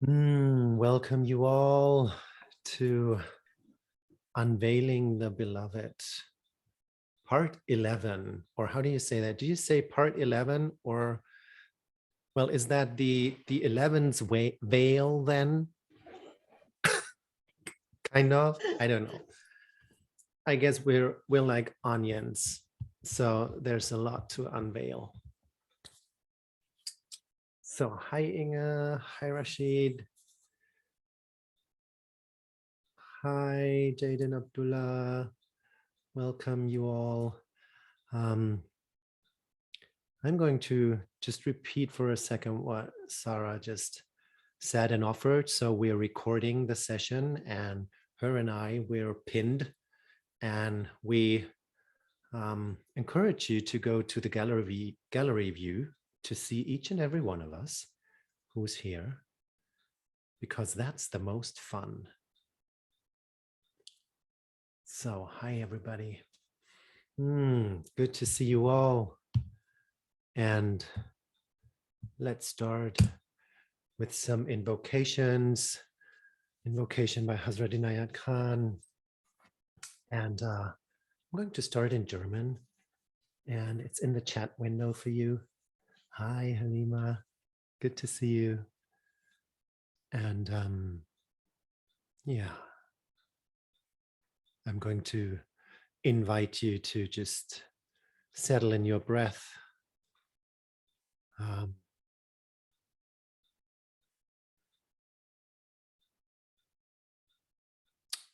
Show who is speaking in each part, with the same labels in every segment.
Speaker 1: Welcome you all to Unveiling the Beloved, part 11, or how do you say that? Do you say part 11 or, well, is that the 11's veil then? Kind of, I don't know. I guess we're like onions, so there's a lot to unveil. So hi Inga, hi Rashid. Hi Jaden Abdullah, welcome you all. I'm going to just repeat for a second what Sára just said and offered. So we're recording the session and her and I, we're pinned, and we encourage you to go to the gallery view to see each and every one of us who's here, because that's the most fun. So hi everybody. Good to see you all. And let's start with some invocations. Invocation by Hazrat Inayat Khan. And I'm going to start in German. And it's in the chat window for you. Hi, Halima. Good to see you. And yeah, I'm going to invite you to just settle in your breath.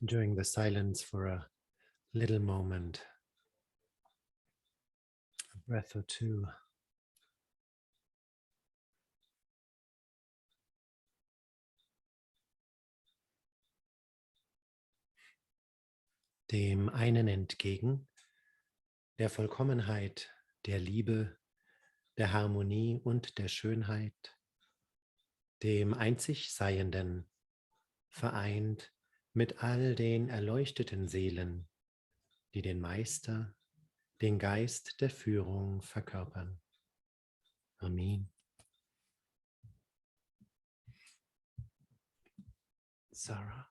Speaker 1: During the silence for a little moment, a breath or two. Dem einen entgegen, der Vollkommenheit, der Liebe, der Harmonie und der Schönheit, dem einzig Seienden, vereint mit all den erleuchteten Seelen, die den Meister, den Geist der Führung verkörpern. Amen. Sára.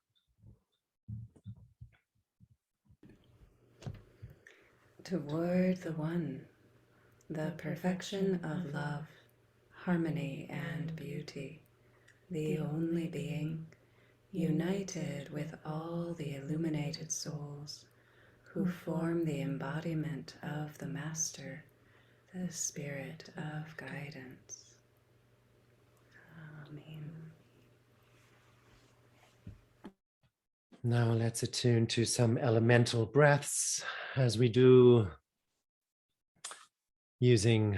Speaker 2: Toward the One, the perfection of love, harmony, and beauty, the only being, united with all the illuminated souls who form the embodiment of the Master, the Spirit of guidance. Amen.
Speaker 1: Now let's attune to some elemental breaths as we do, using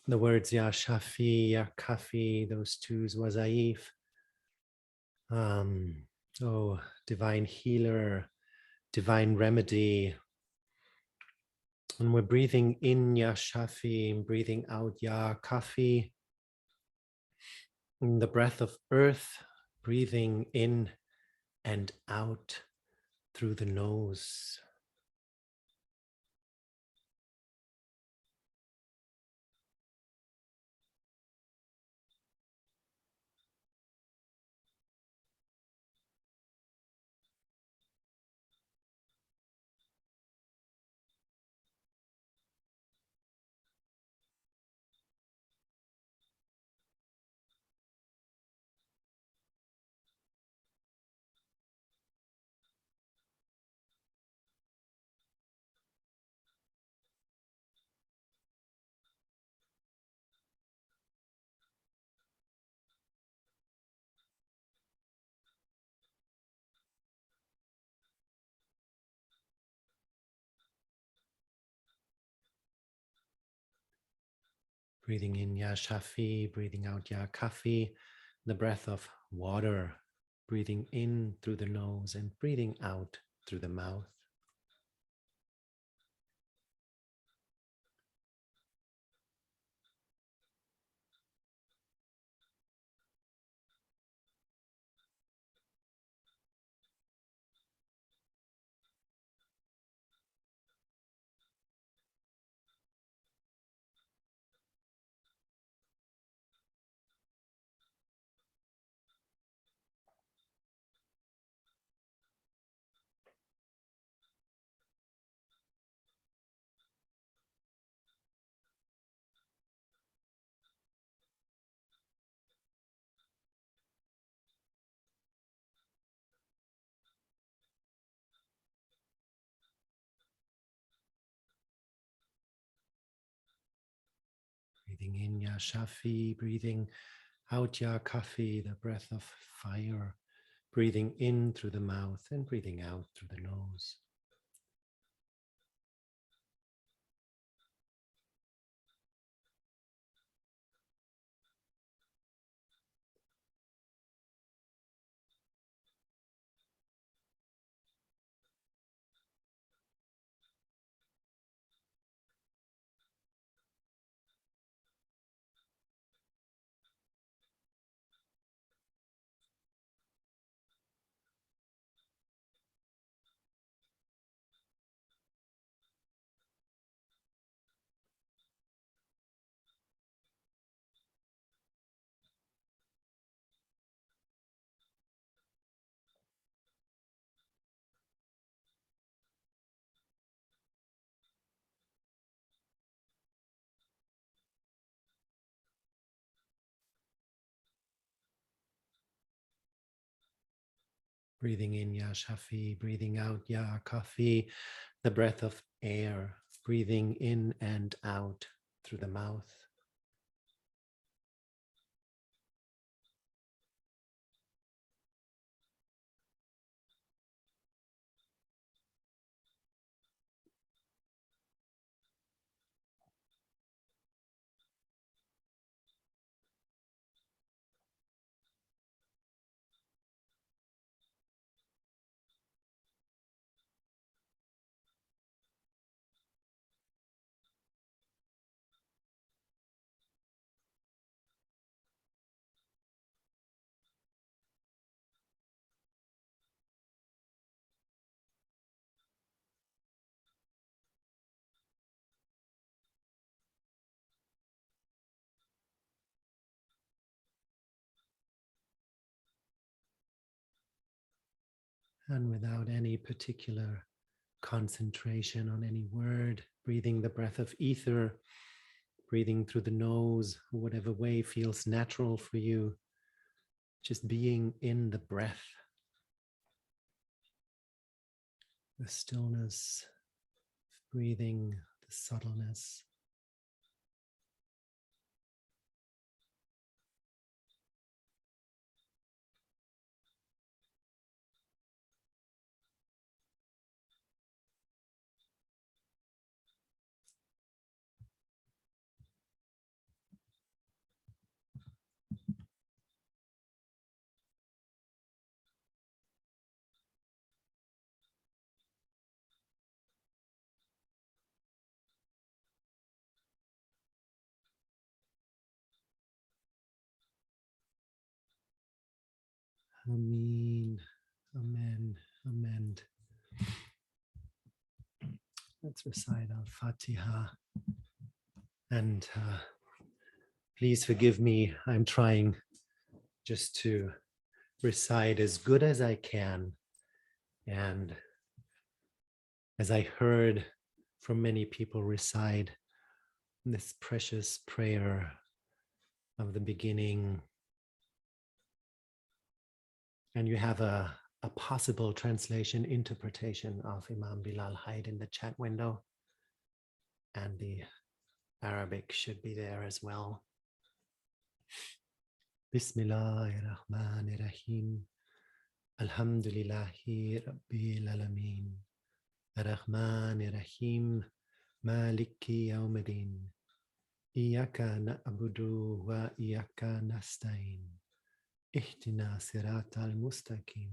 Speaker 1: the words Ya Shafi, Ya Kafi, those twos, Wazaif. Oh, divine healer, divine remedy. And we're breathing in Ya Shafi, breathing out Ya Kafi. The breath of earth, breathing in and out through the nose. Breathing in Ya Shafi, breathing out Ya Kafi, the breath of water, breathing in through the nose and breathing out through the mouth. Breathing in Ya Shafi, breathing out Ya Kafi, the breath of fire. Breathing in through the mouth and breathing out through the nose. Breathing in Ya Shafi, breathing out Ya Kafi, the breath of air. Breathing in and out through the mouth. And without any particular concentration on any word, breathing the breath of ether, breathing through the nose, whatever way feels natural for you, just being in the breath, the stillness, breathing, the subtleness. Amen, amen, amen. Let's recite Al-Fatiha. And please forgive me, I'm trying just to recite as good as I can. And as I heard from many people recite this precious prayer of the beginning, and you have a possible translation, interpretation of Imam Bilal Haid in the chat window, and the Arabic should be there as well. Bismillahirrahmanirrahim. Alhamdulillahi Rabbil Alameen. Ar-Rahmanir-Rahim. Maliki Yawmiddin. Iyaka na'budu wa iyaka nasta'in. Ihdina siratal mustaqim.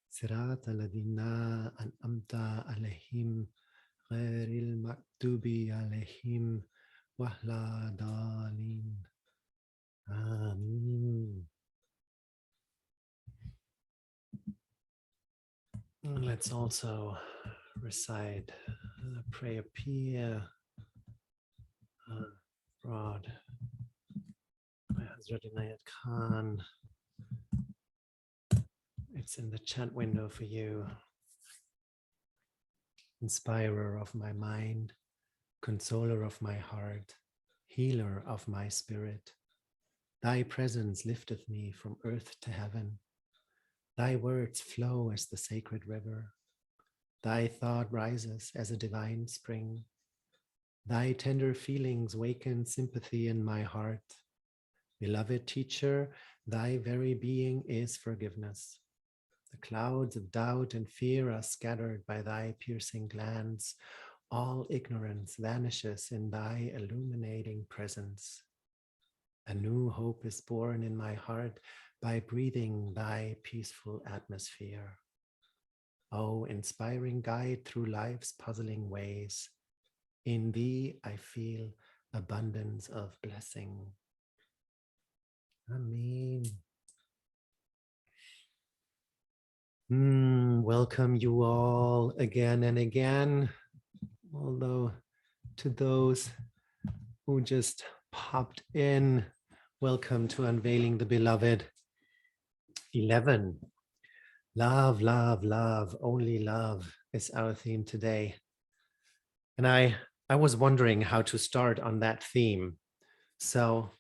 Speaker 1: Siratal ladina an'amta alayhim. Ghairil maktubi alayhim. Wahla dalin. Amen. Let's also recite the prayer Pir brought by Hazrat Inayat Khan. It's in the chat window for you. Inspirer of my mind, consoler of my heart, healer of my spirit. Thy presence lifteth me from earth to heaven. Thy words flow as the sacred river. Thy thought rises as a divine spring. Thy tender feelings waken sympathy in my heart. Beloved teacher, thy very being is forgiveness. The clouds of doubt and fear are scattered by thy piercing glance. All ignorance vanishes in thy illuminating presence. A new hope is born in my heart by breathing thy peaceful atmosphere. O inspiring guide through life's puzzling ways, in thee I feel abundance of blessing. Amen. Welcome you all again and again. Although to those who just popped in, welcome to Unveiling the Beloved 11. Love, love, love, only love is our theme today. And I was wondering how to start on that theme. So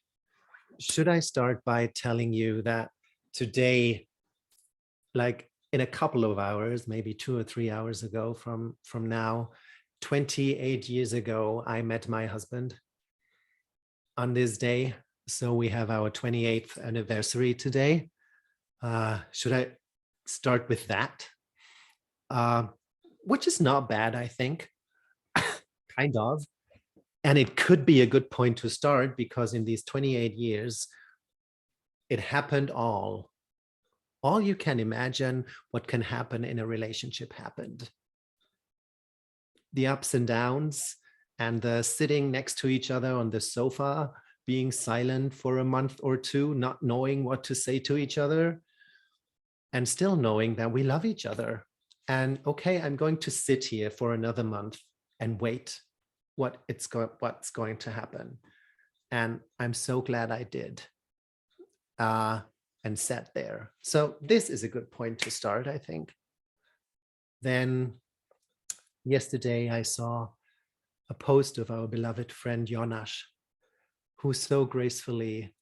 Speaker 1: should I start by telling you that today, like in a couple of hours, maybe 2 or 3 hours ago from now, 28 years ago, I met my husband on this day. So we have our 28th anniversary today. Should I start with that? Which is not bad, I think, kind of. And it could be a good point to start because in these 28 years, it happened all. All you can imagine what can happen in a relationship happened. The ups and downs and the sitting next to each other on the sofa, being silent for a month or two, not knowing what to say to each other, and still knowing that we love each other. And okay, I'm going to sit here for another month and wait what's going to happen. And I'm so glad I did. And sat there. So this is a good point to start, I think. Then yesterday I saw a post of our beloved friend Jonas, who so gracefully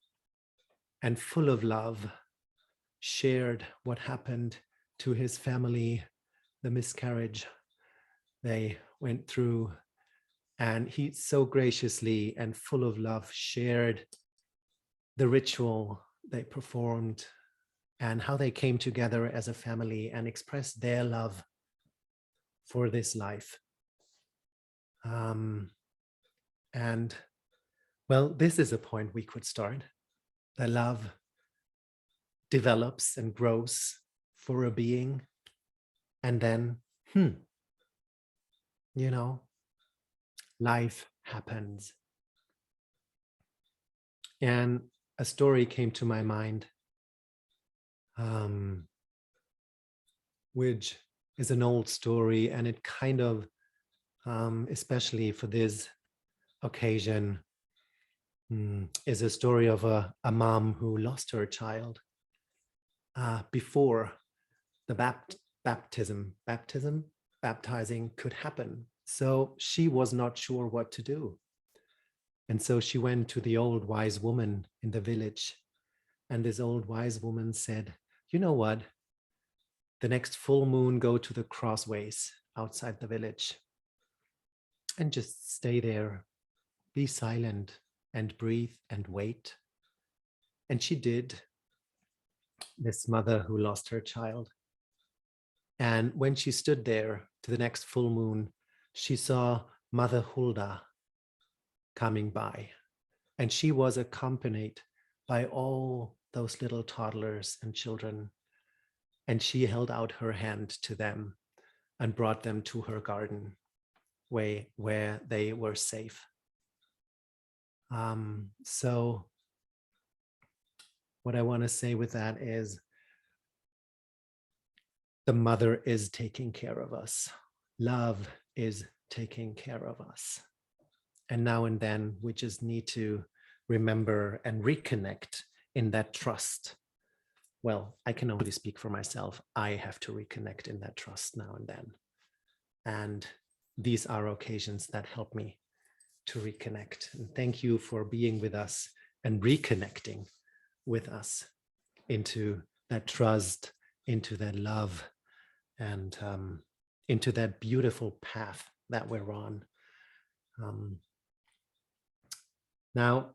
Speaker 1: and full of love shared what happened to his family, the miscarriage they went through. And he so graciously and full of love shared the ritual they performed and how they came together as a family and expressed their love for this life. And well, this is a point we could start. The love develops and grows for a being, and then, life happens. And a story came to my mind, which is an old story, and it kind of, especially for this occasion, is a story of a mom who lost her child before the baptizing could happen. So she was not sure what to do. And so she went to the old wise woman in the village. And this old wise woman said, you know what? The next full moon, go to the crossways outside the village and just stay there, be silent and breathe and wait. And she did, this mother who lost her child. And when she stood there to the next full moon, she saw Mother Hulda coming by. And she was accompanied by all those little toddlers and children. And she held out her hand to them and brought them to her garden where they were safe. So what I want to say with that is the mother is taking care of us. Love is taking care of us. And now and then we just need to remember and reconnect in that trust. Well, I can only speak for myself. I have to reconnect in that trust now and then. And these are occasions that help me to reconnect. And thank you for being with us and reconnecting with us into that trust, into that love, and into that beautiful path that we're on. Now,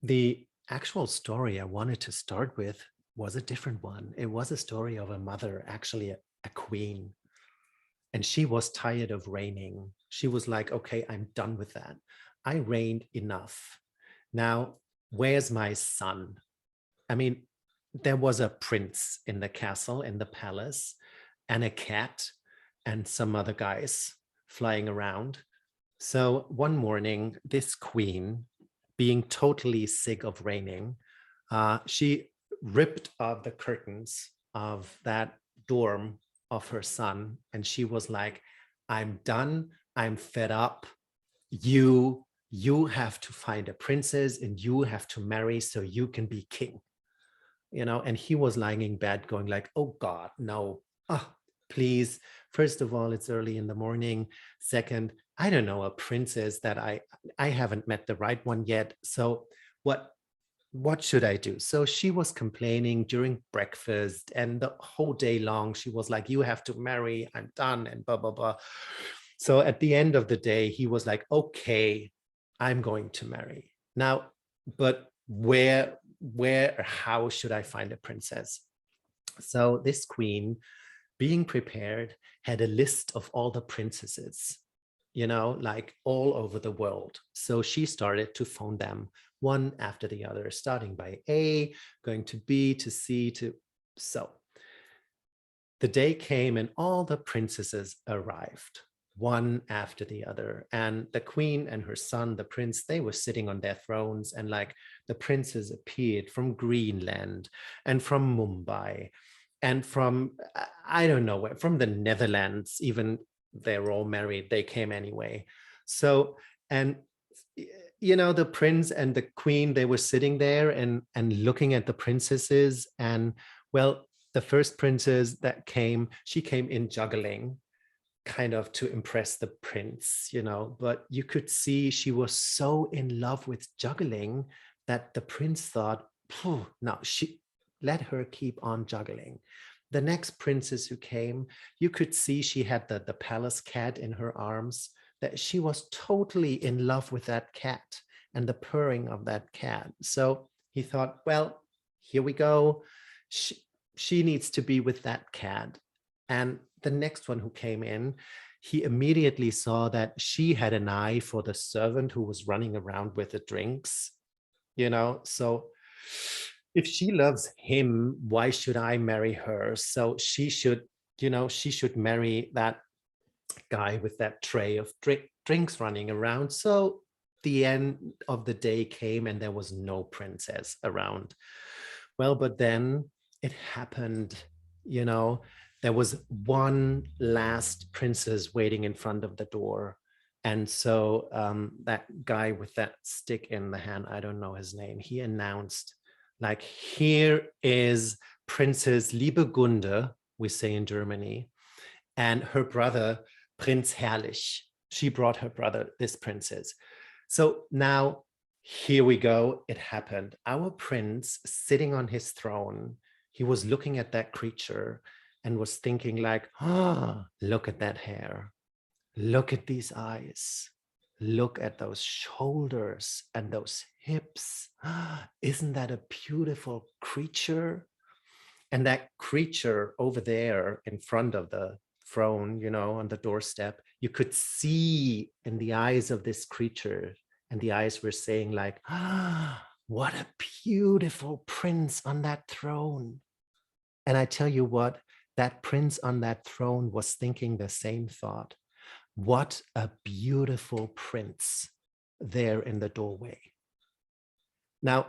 Speaker 1: the actual story I wanted to start with was a different one. It was a story of a mother, actually a queen, and she was tired of reigning. She was like, okay, I'm done with that. I reigned enough. Now, where's my son? I mean, there was a prince in the castle, in the palace, and a cat, and some other guys flying around. So one morning, this queen, being totally sick of reigning, she ripped out the curtains of that dorm of her son, and she was like, I'm done. I'm fed up. You have to find a princess and you have to marry so you can be king. And he was lying in bed going like, oh God, no. Oh, please. First of all, it's early in the morning. Second, I don't know a princess that I haven't met the right one yet. So what should I do? So she was complaining during breakfast, and the whole day long she was like, you have to marry, I'm done, and blah blah blah. So at the end of the day, he was like, okay, I'm going to marry now, but how should I find a princess? So this queen, being prepared, had a list of all the princesses, like all over the world. So she started to phone them one after the other, starting by A, going to B, to C, to so. The day came and all the princesses arrived, one after the other. And the queen and her son, the prince, they were sitting on their thrones. And like the princes appeared from Greenland and from Mumbai and from, I don't know where, from the Netherlands, even they're all married, they came anyway. So, and the prince and the queen, they were sitting there and looking at the princesses. And well, the first princess that came, she came in juggling, kind of to impress the prince, but you could see she was so in love with juggling that the prince thought, no, she let her keep on juggling. The next princess who came, you could see she had the palace cat in her arms, that she was totally in love with that cat and the purring of that cat. So he thought, well, here we go. She needs to be with that cat. And the next one who came in, he immediately saw that she had an eye for the servant who was running around with the drinks, so if she loves him, why should I marry her? So she should, she should marry that guy with that tray of drinks running around. So the end of the day came and there was no princess around. Well, but then it happened, there was one last princess waiting in front of the door. And so that guy with that stick in the hand, I don't know his name, he announced, like, here is Princess Liebegunde, we say in Germany, and her brother, Prinz Herrlich. She brought her brother, this princess. So now, here we go. It happened. Our prince, sitting on his throne, he was looking at that creature and was thinking like, look at that hair. Look at these eyes. Look at those shoulders and those hips. Isn't that a beautiful creature? And that creature over there in front of the throne, on the doorstep, you could see in the eyes of this creature, and the eyes were saying like, what a beautiful prince on that throne. And I tell you what, that prince on that throne was thinking the same thought. What a beautiful prince there in the doorway. Now,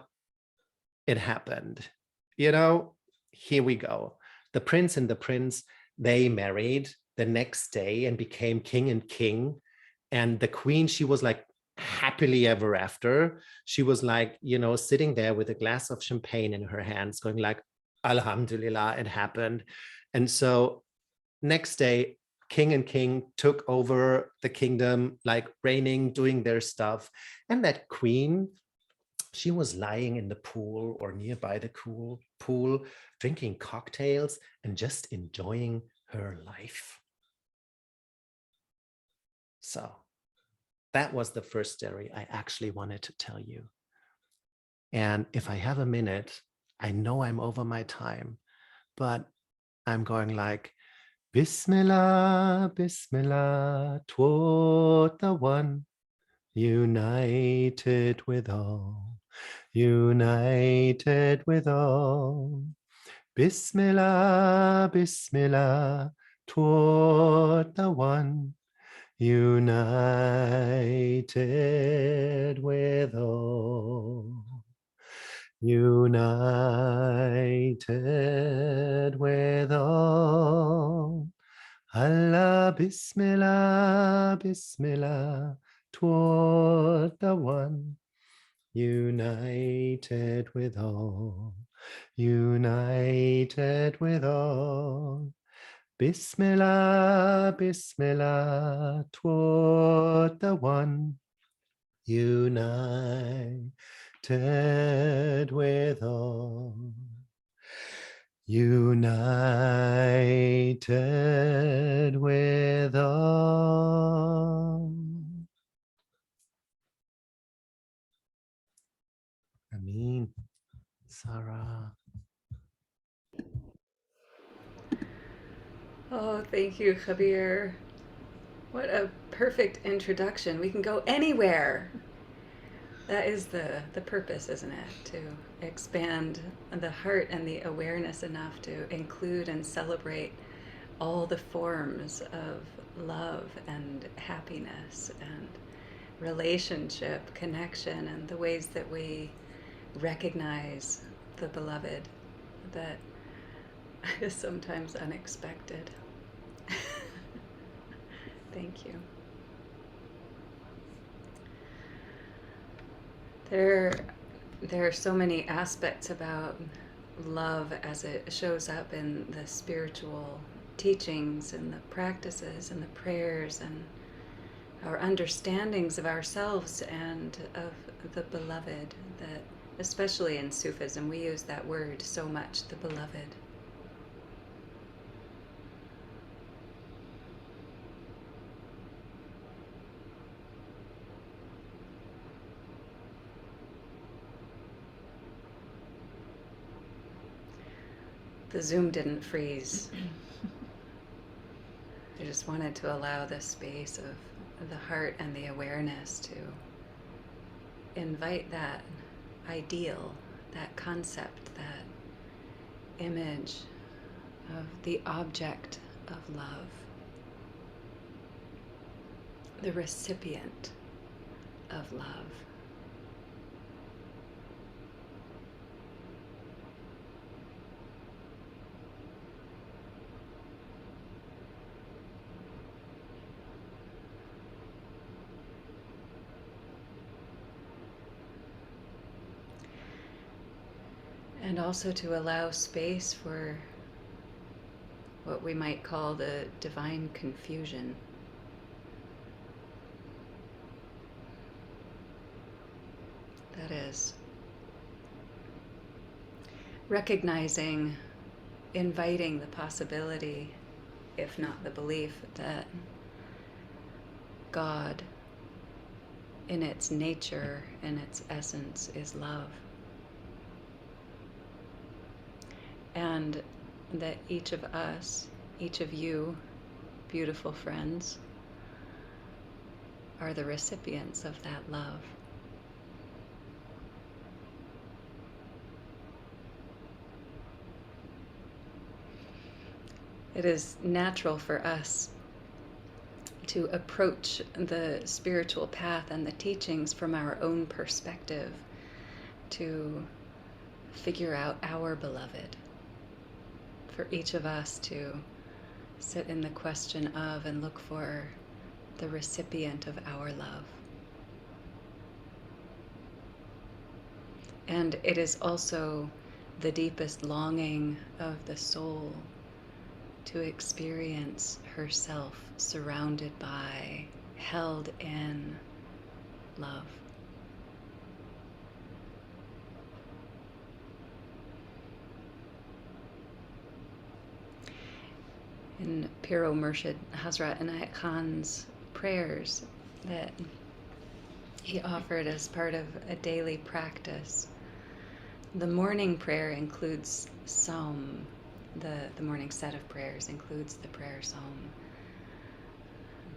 Speaker 1: it happened, here we go. The prince and the prince, they married the next day and became king and king. And the queen, she was like happily ever after. She was like, sitting there with a glass of champagne in her hands, going like, Alhamdulillah, it happened. And so next day, king and king took over the kingdom, like reigning, doing their stuff. And that queen, she was lying in the pool or nearby the pool, drinking cocktails and just enjoying her life. So that was the first story I actually wanted to tell you. And if I have a minute, I know I'm over my time, but I'm going like, Bismillah, Bismillah, toward the one, united with all, united with all. Bismillah, Bismillah, toward the one, united with all. United with all. Allah, Bismillah, Bismillah, toward the one, united with all, united with all. Bismillah, Bismillah, toward the one, united with all. United with all. Amin. Sára.
Speaker 2: Oh, thank you, Khabir. What a perfect introduction. We can go anywhere. That is the purpose, isn't it? To expand the heart and the awareness enough to include and celebrate all the forms of love and happiness and relationship, connection, and the ways that we recognize the beloved that is sometimes unexpected. Thank you. There are so many aspects about love as it shows up in the spiritual teachings and the practices and the prayers and our understandings of ourselves and of the beloved, that especially in Sufism we use that word so much, the beloved. The Zoom didn't freeze. I just wanted to allow the space of the heart and the awareness to invite that ideal, that concept, that image of the object of love, the recipient of love. And also to allow space for what we might call the divine confusion. That is, recognizing, inviting the possibility, if not the belief, that God, in its nature, in its essence, is love. And that each of us, each of you, beautiful friends, are the recipients of that love. It is natural for us to approach the spiritual path and the teachings from our own perspective, to figure out our beloved. For each of us to sit in the question of and look for the recipient of our love. And it is also the deepest longing of the soul to experience herself surrounded by, held in love. In Piro Murshid Hazrat Inayat Khan's prayers, that he offered as part of a daily practice. The morning prayer includes psalm. The morning set of prayers includes the prayer psalm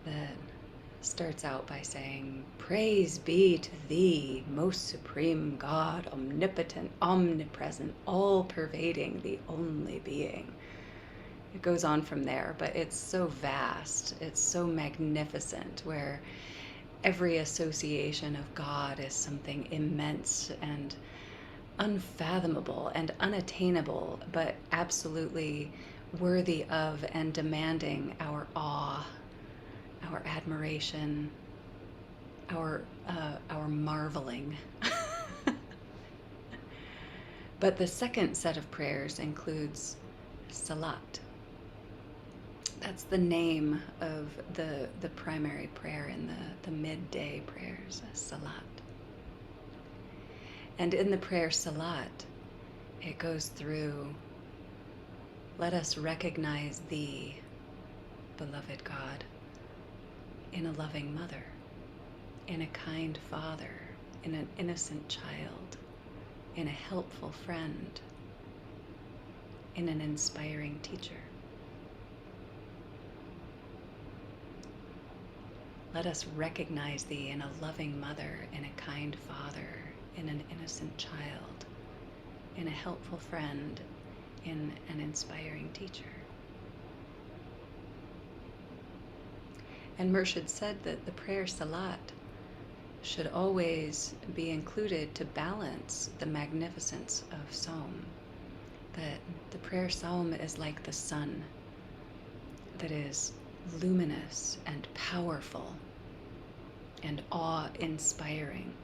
Speaker 2: that starts out by saying, "Praise be to thee, most supreme God, omnipotent, omnipresent, all-pervading, the only being." It goes on from there, but it's so vast, it's so magnificent, where every association of God is something immense and unfathomable and unattainable, but absolutely worthy of and demanding our awe, our admiration, our marveling. But the second set of prayers includes Salat. That's the name of the primary prayer in the midday prayers, Salat. And in the prayer Salat, it goes through, "Let us recognize thee, beloved God, in a loving mother, in a kind father, in an innocent child, in a helpful friend, in an inspiring teacher. Let us recognize thee in a loving mother, in a kind father, in an innocent child, in a helpful friend, in an inspiring teacher." And Murshid said that the prayer Salat should always be included to balance the magnificence of Psalm. That the prayer Psalm is like the sun, that is luminous and powerful and awe-inspiring.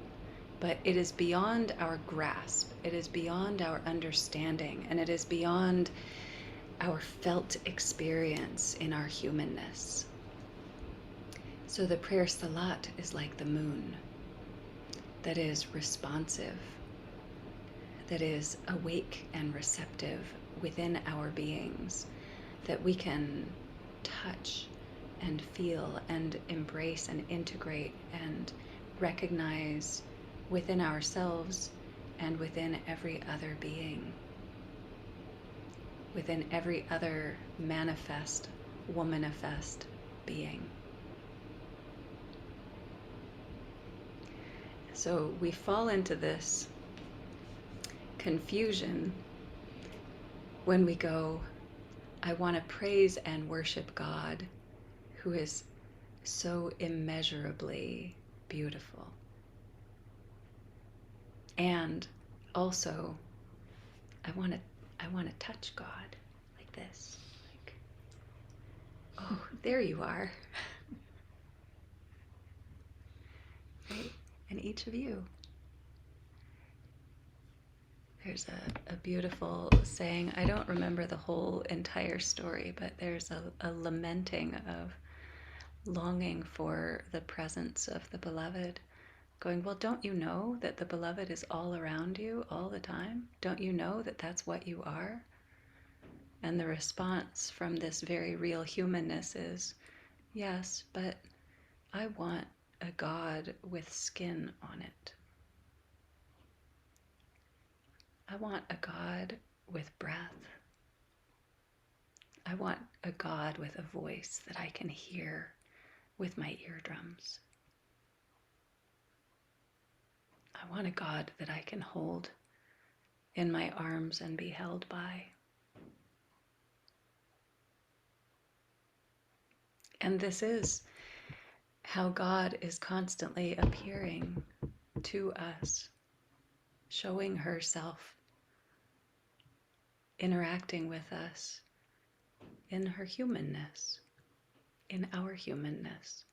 Speaker 2: But it is beyond our grasp, it is beyond our understanding, and it is beyond our felt experience in our humanness. So the prayer Salat is like the moon, that is responsive, that is awake and receptive within our beings, that we can touch and feel and embrace and integrate and recognize within ourselves and within every other being, within every other manifest, womanifest being. So we fall into this confusion when we go, "I want to praise and worship God who is so immeasurably beautiful." And also, I want to touch God like this. Like, "Oh, there you are." Right? And each of you. There's a beautiful saying, I don't remember the whole entire story, but there's a lamenting of longing for the presence of the beloved, going, "Well, don't you know that the beloved is all around you all the time? Don't you know that that's what you are?" And the response from this very real humanness is, "Yes, but I want a God with skin on it. I want a God with breath. I want a God with a voice that I can hear with my eardrums. I want a God that I can hold in my arms and be held by." And this is how God is constantly appearing to us, showing herself, interacting with us in her humanness, in our humanness.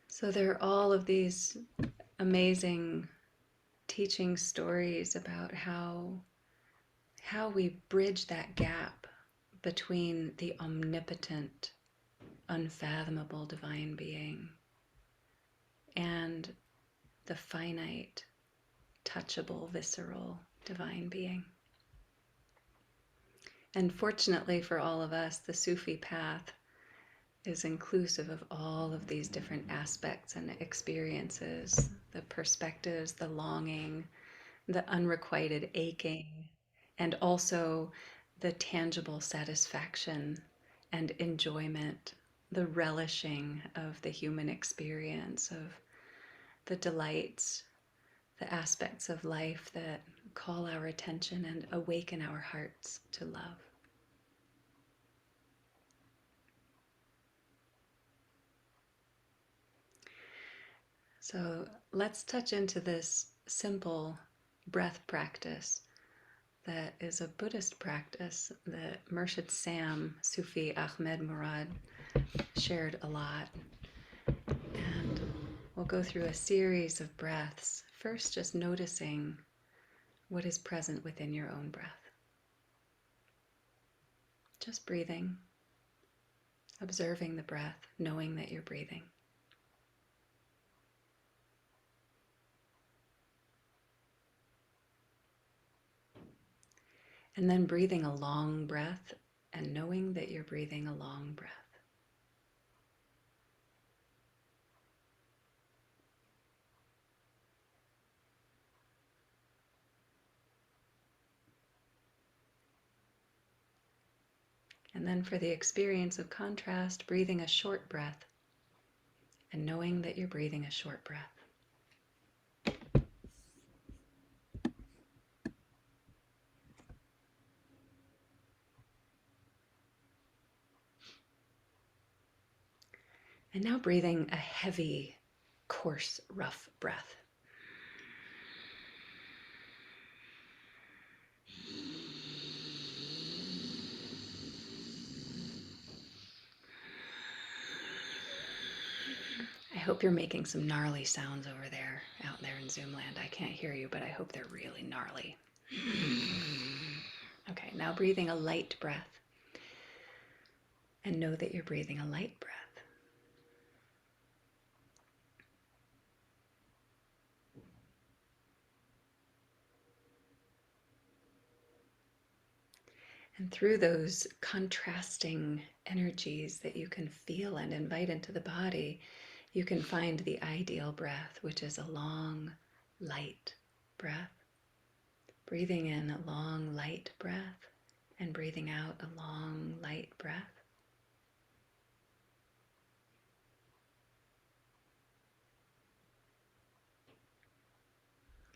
Speaker 2: So there are all of these amazing teaching stories about how we bridge that gap between the omnipotent unfathomable divine being and the finite, touchable, visceral divine being. And fortunately for all of us, the Sufi path is inclusive of all of these different aspects and experiences, the perspectives, the longing, the unrequited aching, and also the tangible satisfaction and enjoyment, the relishing of the human experience, of the delights, the aspects of life that call our attention and awaken our hearts to love. So let's touch into this simple breath practice that is a Buddhist practice that Murshid Sam, Sufi Ahmed Murad, shared a lot. And we'll go through a series of breaths. First, just noticing what is present within your own breath. Just breathing, observing the breath, knowing that you're breathing. And then breathing a long breath and knowing that you're breathing a long breath. And then for the experience of contrast, breathing a short breath and knowing that you're breathing a short breath. And now breathing a heavy, coarse, rough breath. I hope you're making some gnarly sounds over there, out there in Zoom land. I can't hear you, but I hope they're really gnarly. Okay, now breathing a light breath. And know that you're breathing a light breath. And through those contrasting energies that you can feel and invite into the body, you can find the ideal breath, which is a long, light breath. Breathing in a long, light breath and breathing out a long, light breath.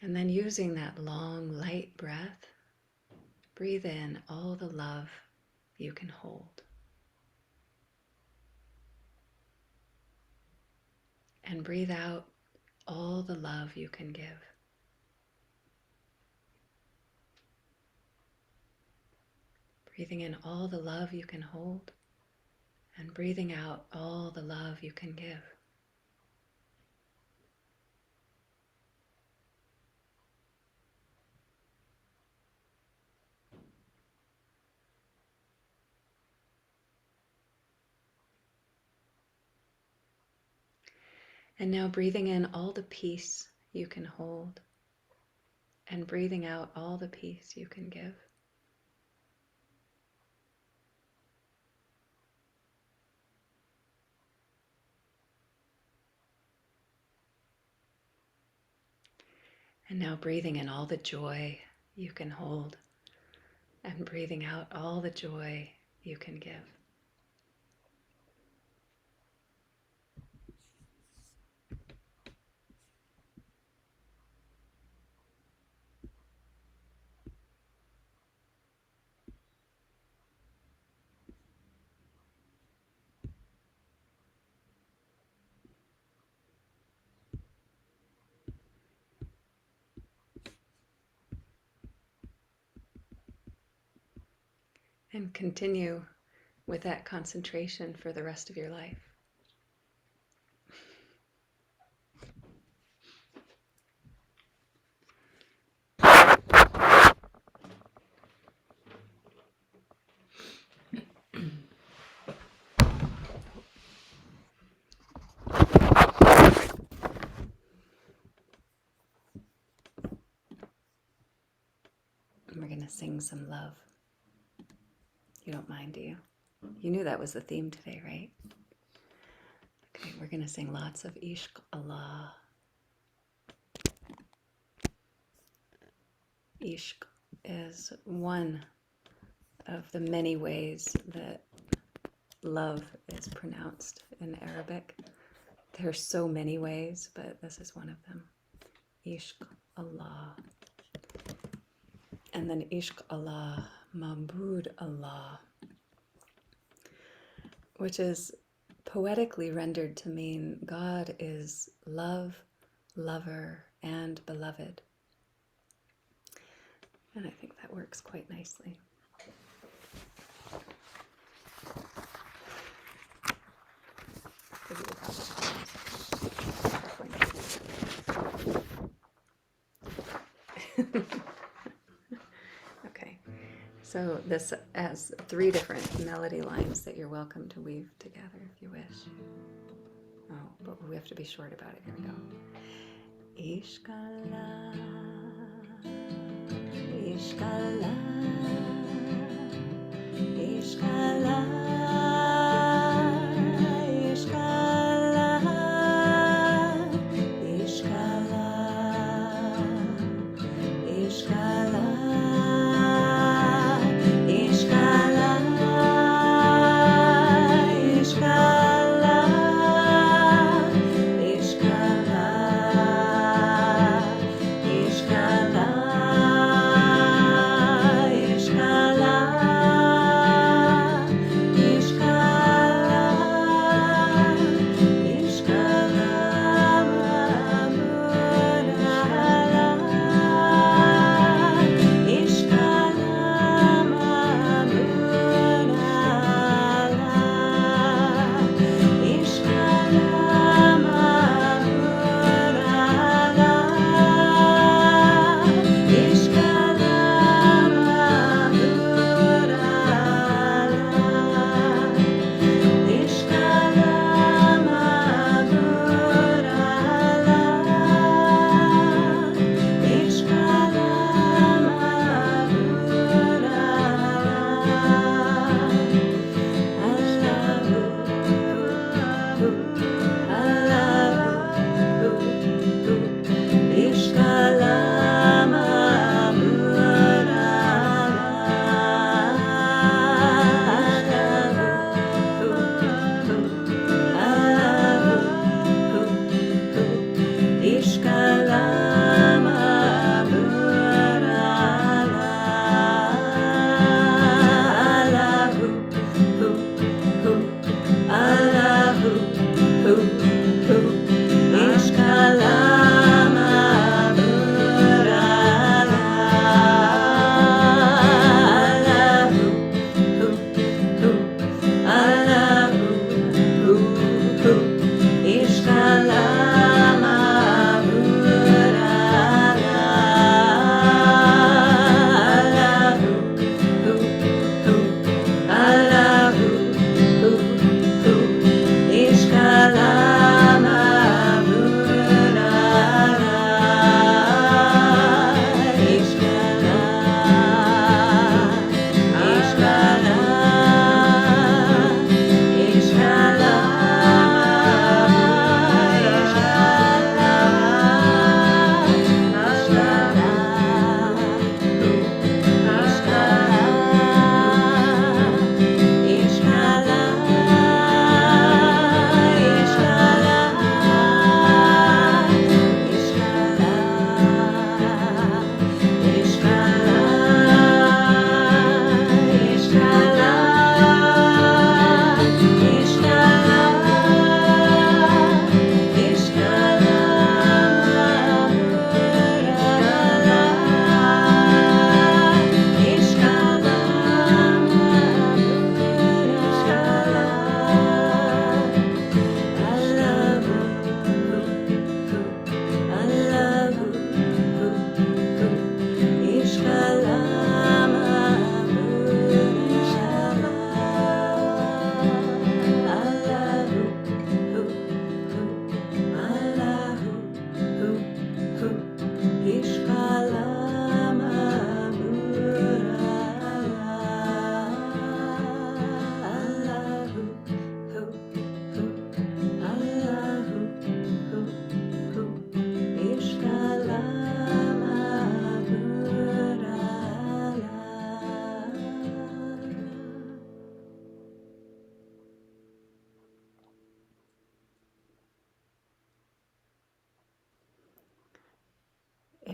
Speaker 2: And then using that long, light breath, breathe in all the love you can hold. And breathe out all the love you can give. Breathing in all the love you can hold, and breathing out all the love you can give. And now breathing in all the peace you can hold, and breathing out all the peace you can give. And now breathing in all the joy you can hold, and breathing out all the joy you can give. And continue with that concentration for the rest of your life. to sing some love. You don't mind, do you? You knew that was the theme today, right? Okay, we're going to sing lots of Ishq Allah. Ishq is one of the many ways that love is pronounced in Arabic. There are so many ways, but this is one of them. Ishq Allah. And then Ishq Allah, Mabud Allah, which is poetically rendered to mean God is love, lover, and beloved. And I think that works quite nicely. Okay, so this has 3 different melody lines that you're welcome to weave together if you wish. Oh, but we have to be short about it. Here we go. Ishq Allah, Ishq Allah, Ishq Allah, Ishq Allah, Ishq Allah, Ishq Allah, Ishq Allah, Ishq Allah, Ishq Allah, Ishq Allah, Ishq Allah,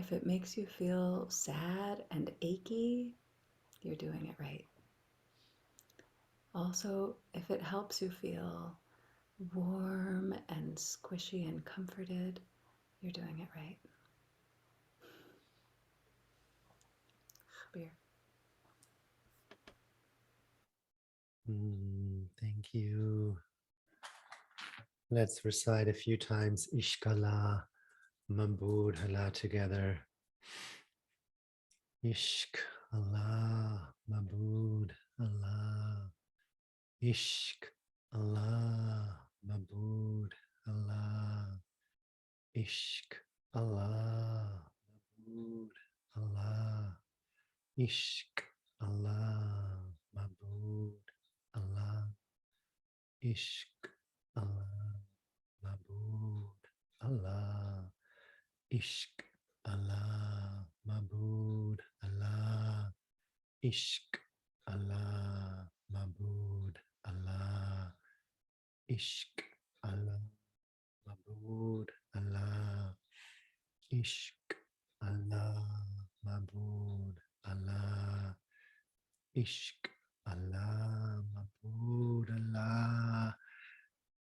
Speaker 2: if it makes you feel sad and achy, you're doing it right. Also, if it helps you feel warm and squishy and comforted, you're doing it right. Khabir.
Speaker 1: Thank you. Let's recite a few times Ishkala, Mabud Hala together. Ishq Allah, Mabud Allah. Ishq Allah, Mabud Allah. Ishq Allah, Mabud Allah. Ishq Allah, Mabud Allah. Ishq Allah, Mabud Allah. Ishq Allah, Mabud Allah. Ishq Allah, Mabud Allah. Ishq Allah, Mabud Allah. Ishq Allah, Mabud Allah. Ishq Allah, Mabud Allah.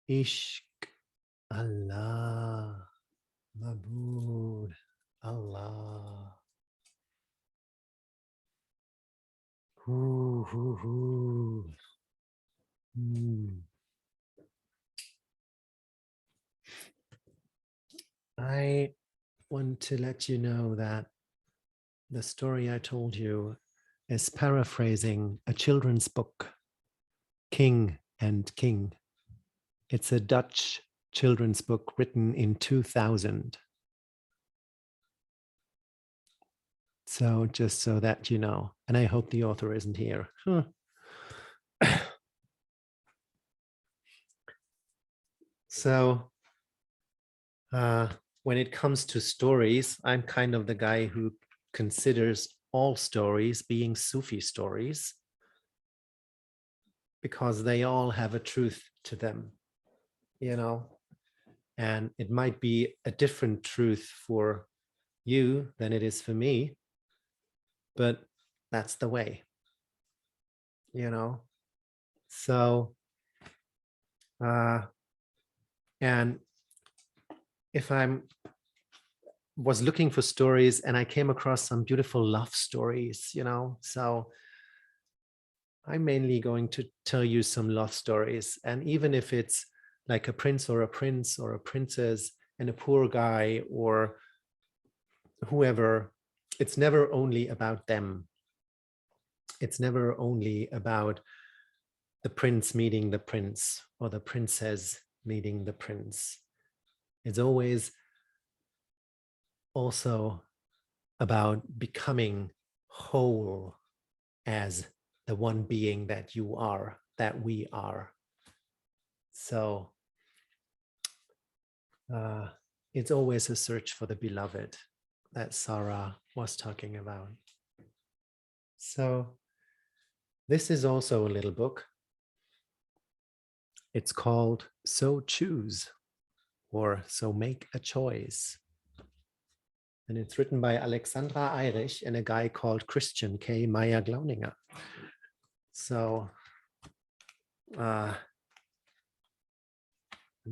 Speaker 1: Ishq Allah, Mabud Allah. Hoo, hoo, hoo. I want to let you know that the story I told you is paraphrasing a children's book, King and King. It's a Dutch children's book written in 2000. So just so that you know, and I hope the author isn't here. So when it comes to stories, I'm kind of the guy who considers all stories being Sufi stories because they all have a truth to them, you know, and it might be a different truth for you than it is for me, but that's the way, you know. So and if I'm was looking for stories and I came across some beautiful love stories, you know, so I'm mainly going to tell you some love stories. And even if it's like a prince or a princess and a poor guy or whoever, it's never only about them. It's never only about the prince meeting the prince or the princess meeting the prince. It's always also about becoming whole as the one being that you are, that we are. So it's always a search for the beloved that Sára was talking about. So this is also a little book. It's called So Choose, or So Make a Choice. And it's written by Alexandra Eirich and a guy called Christian K. Meyer Glauninger. So I'm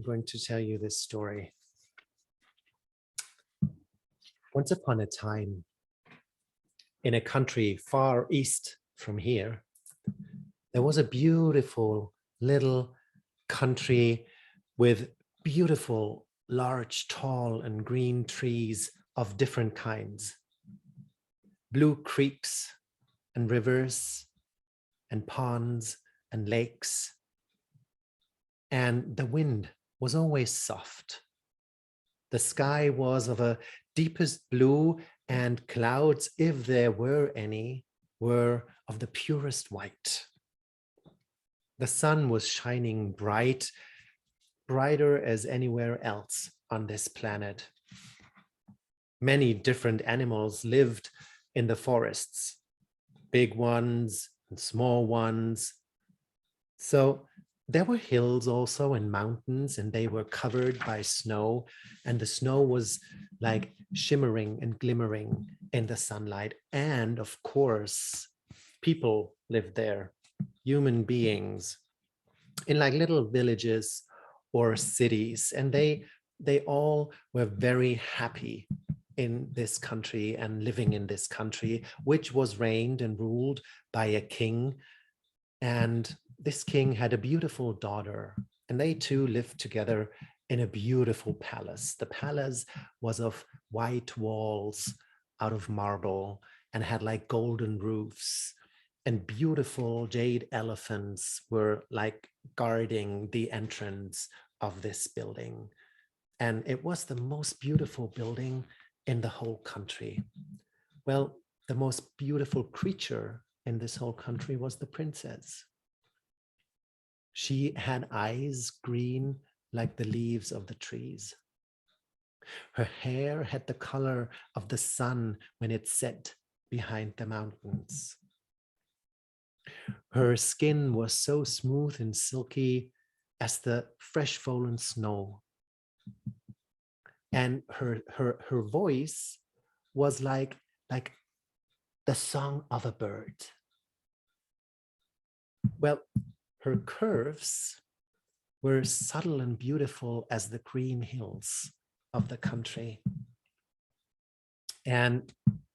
Speaker 1: going to tell you this story. Once upon a time, in a country far east from here, there was a beautiful little country with beautiful, large, tall, and green trees of different kinds. Blue creeks and rivers and ponds and lakes. And the wind was always soft. The sky was of a deepest blue, and clouds, if there were any, were of the purest white. The sun was shining bright, brighter as anywhere else on this planet. Many different animals lived in the forests, big ones and small ones. So there were hills also and mountains, and they were covered by snow, and the snow was like shimmering and glimmering in the sunlight. And of course, people lived there, human beings, in like little villages or cities, and they all were very happy in this country and living in this country, which was reigned and ruled by a king. And this king had a beautiful daughter, and they two lived together in a beautiful palace. The palace was of white walls out of marble and had like golden roofs, and beautiful jade elephants were like guarding the entrance of this building. And it was the most beautiful building in the whole country. Well, the most beautiful creature in this whole country was the princess. She had eyes green like the leaves of the trees. Her hair had the color of the sun when it set behind the mountains. Her skin was so smooth and silky as the fresh fallen snow. And her voice was like the song of a bird. Well, her curves were subtle and beautiful as the green hills of the country. And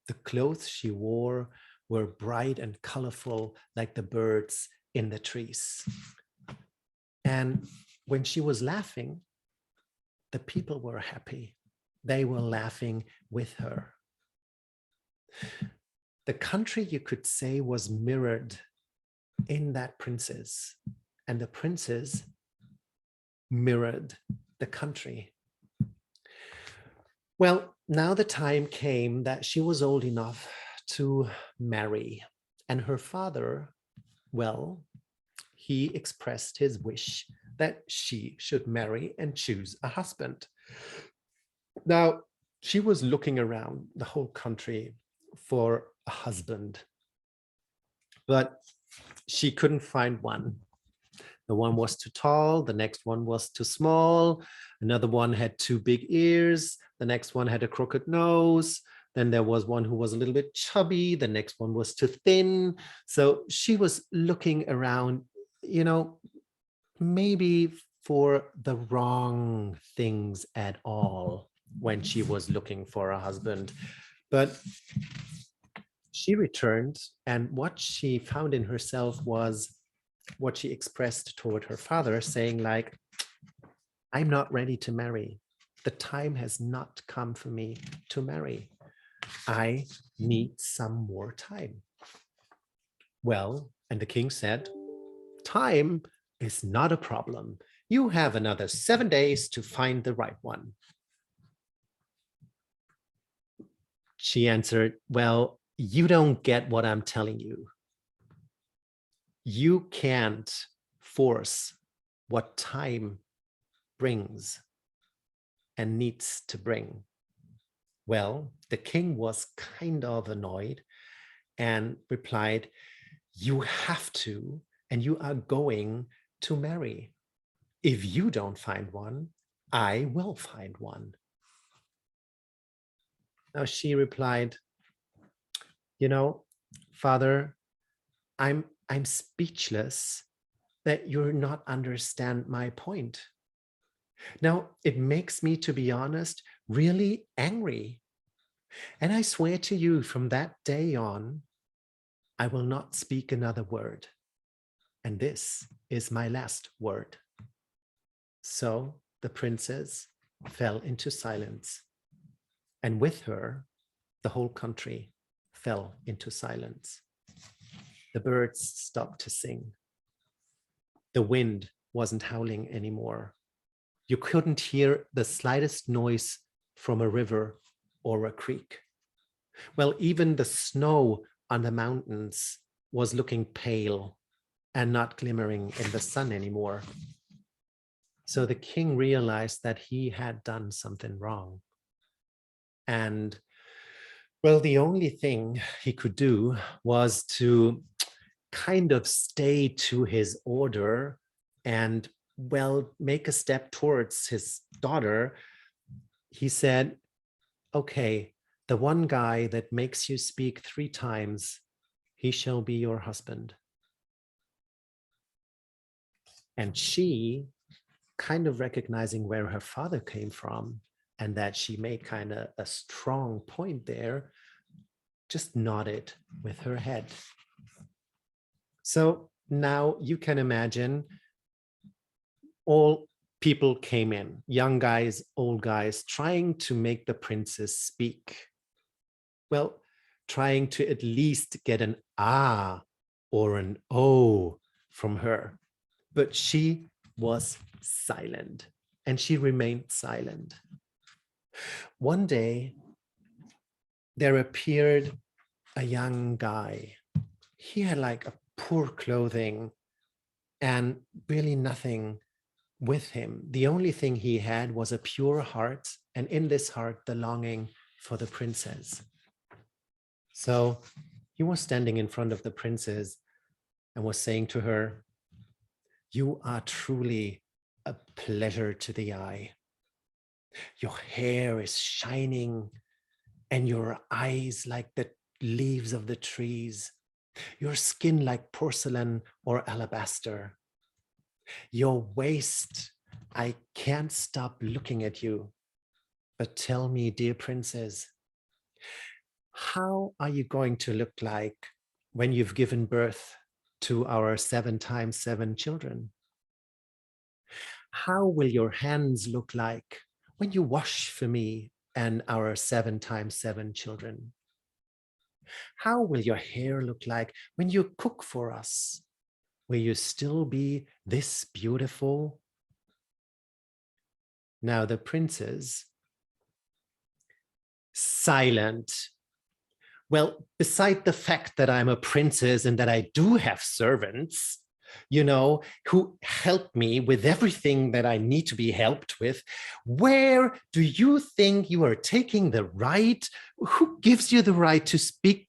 Speaker 1: the clothes she wore were bright and colorful like the birds in the trees. And when she was laughing, the people were happy. They were laughing with her. The country, you could say, was mirrored in that princess, and the princess mirrored the country. Well, now the time came that she was old enough to marry, and her father, well, he expressed his wish that she should marry and choose a husband. Now, she was looking around the whole country for a husband, but she couldn't find one. The one was too tall, the next one was too small, another one had too big ears, the next one had a crooked nose, then there was one who was a little bit chubby, the next one was too thin. So she was looking around, maybe for the wrong things at all when she was looking for a husband. But she returned, and what she found in herself was what she expressed toward her father, saying like, I'm not ready to marry. The time has not come for me to marry. I need some more time. Well, and the king said, time is not a problem. You have another 7 days to find the right one. She answered, well, you don't get what I'm telling you. You can't force what time brings and needs to bring. Well, the king was kind of annoyed and replied, you have to, and you are going to marry. If you don't find one, I will find one. Now she replied, Father, I'm speechless that you're not understand my point. Now, it makes me, to be honest, really angry. And I swear to you, from that day on, I will not speak another word. And this is my last word. So the princess fell into silence. And with her, the whole country fell into silence. The birds stopped to sing. The wind wasn't howling anymore. You couldn't hear the slightest noise from a river or a creek. Well, even the snow on the mountains was looking pale and not glimmering in the sun anymore. So the king realized that he had done something wrong. And well, the only thing he could do was to kind of stay to his order and, well, make a step towards his daughter, he said, okay, the one guy that makes you speak 3 times, he shall be your husband. And she, kind of recognizing where her father came from and that she made kind of a strong point there, just nodded with her head. So now you can imagine all people came in, young guys, old guys, trying to make the princess speak. Well, trying to at least get an ah or an oh from her. But she was silent, and she remained silent. One day, there appeared a young guy. He had like a poor clothing and really nothing with him. The only thing he had was a pure heart, and in this heart, the longing for the princess. So he was standing in front of the princess and was saying to her, "You are truly a pleasure to the eye. Your hair is shining and your eyes like the leaves of the trees, your skin like porcelain or alabaster. Your waist, I can't stop looking at you. But tell me, dear princess, how are you going to look like when you've given birth to our 7 times 7 children? How will your hands look like when you wash for me and our 7 times 7 children? How will your hair look like when you cook for us? Will you still be this beautiful?" Now the princess, silent. Well, beside the fact that I'm a princess and that I do have servants, who help me with everything that I need to be helped with, where do you think you are taking the right? Who gives you the right to speak?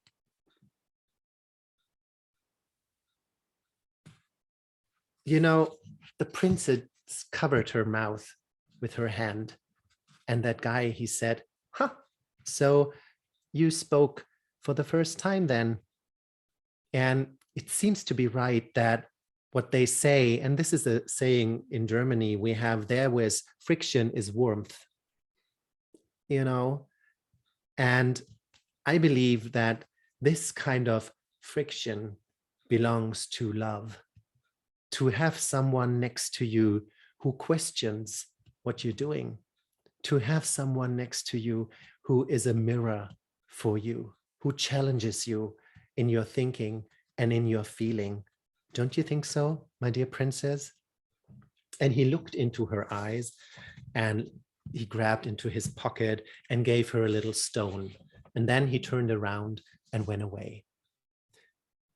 Speaker 1: The princess covered her mouth with her hand. And that guy, he said, "Huh, so you spoke for the first time then." And it seems to be right that what they say, and this is a saying in Germany, we have there was friction is warmth, and I believe that this kind of friction belongs to love. To have someone next to you who questions what you're doing, to have someone next to you who is a mirror for you, who challenges you in your thinking and in your feeling. Don't you think so, my dear princess? And he looked into her eyes and he grabbed into his pocket and gave her a little stone. And then he turned around and went away.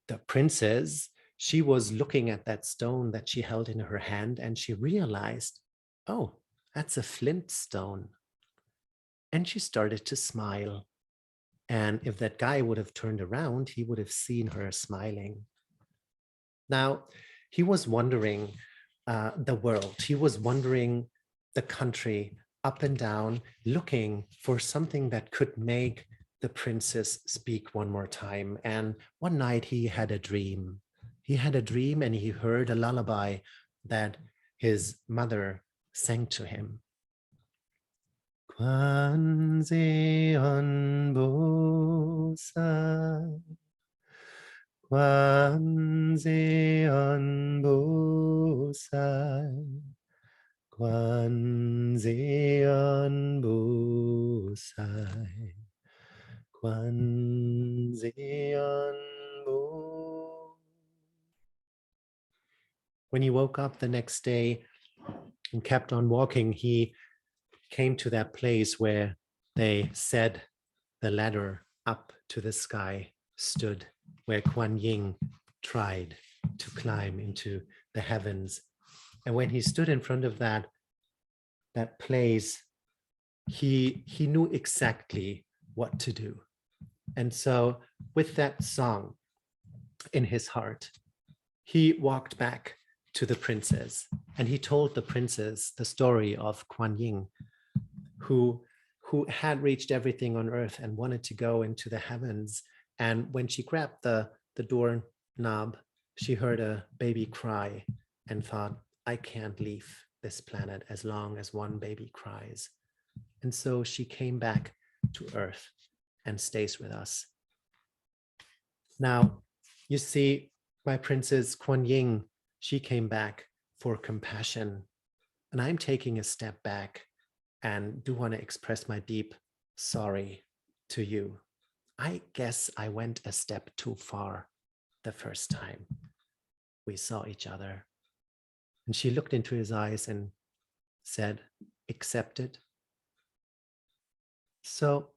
Speaker 1: The princess, she was looking at that stone that she held in her hand, and she realized, oh, that's a flint stone. And she started to smile. And if that guy would have turned around, he would have seen her smiling. Now, he was wandering the world. He was wandering the country up and down, looking for something that could make the princess speak one more time. And one night he had a dream. He had a dream and he heard a lullaby that his mother sang to him. 관세음보살, 관세음보살, 관세음보살, 관세음보. When he woke up the next day and kept on walking, he came to that place where they said the ladder up to the sky stood, where Kuan Yin tried to climb into the heavens. And when he stood in front of that place, he knew exactly what to do. And so with that song in his heart, he walked back to the princess. And he told the princess the story of Kuan Yin, who had reached everything on earth and wanted to go into the heavens. And when she grabbed the door knob, she heard a baby cry and thought, I can't leave this planet as long as one baby cries. And so she came back to earth and stays with us. Now, you see, my princess Kuan Yin, she came back for compassion. And I'm taking a step back and do want to express my deep sorry to you. I guess I went a step too far the first time we saw each other. And she looked into his eyes and said, accept it. So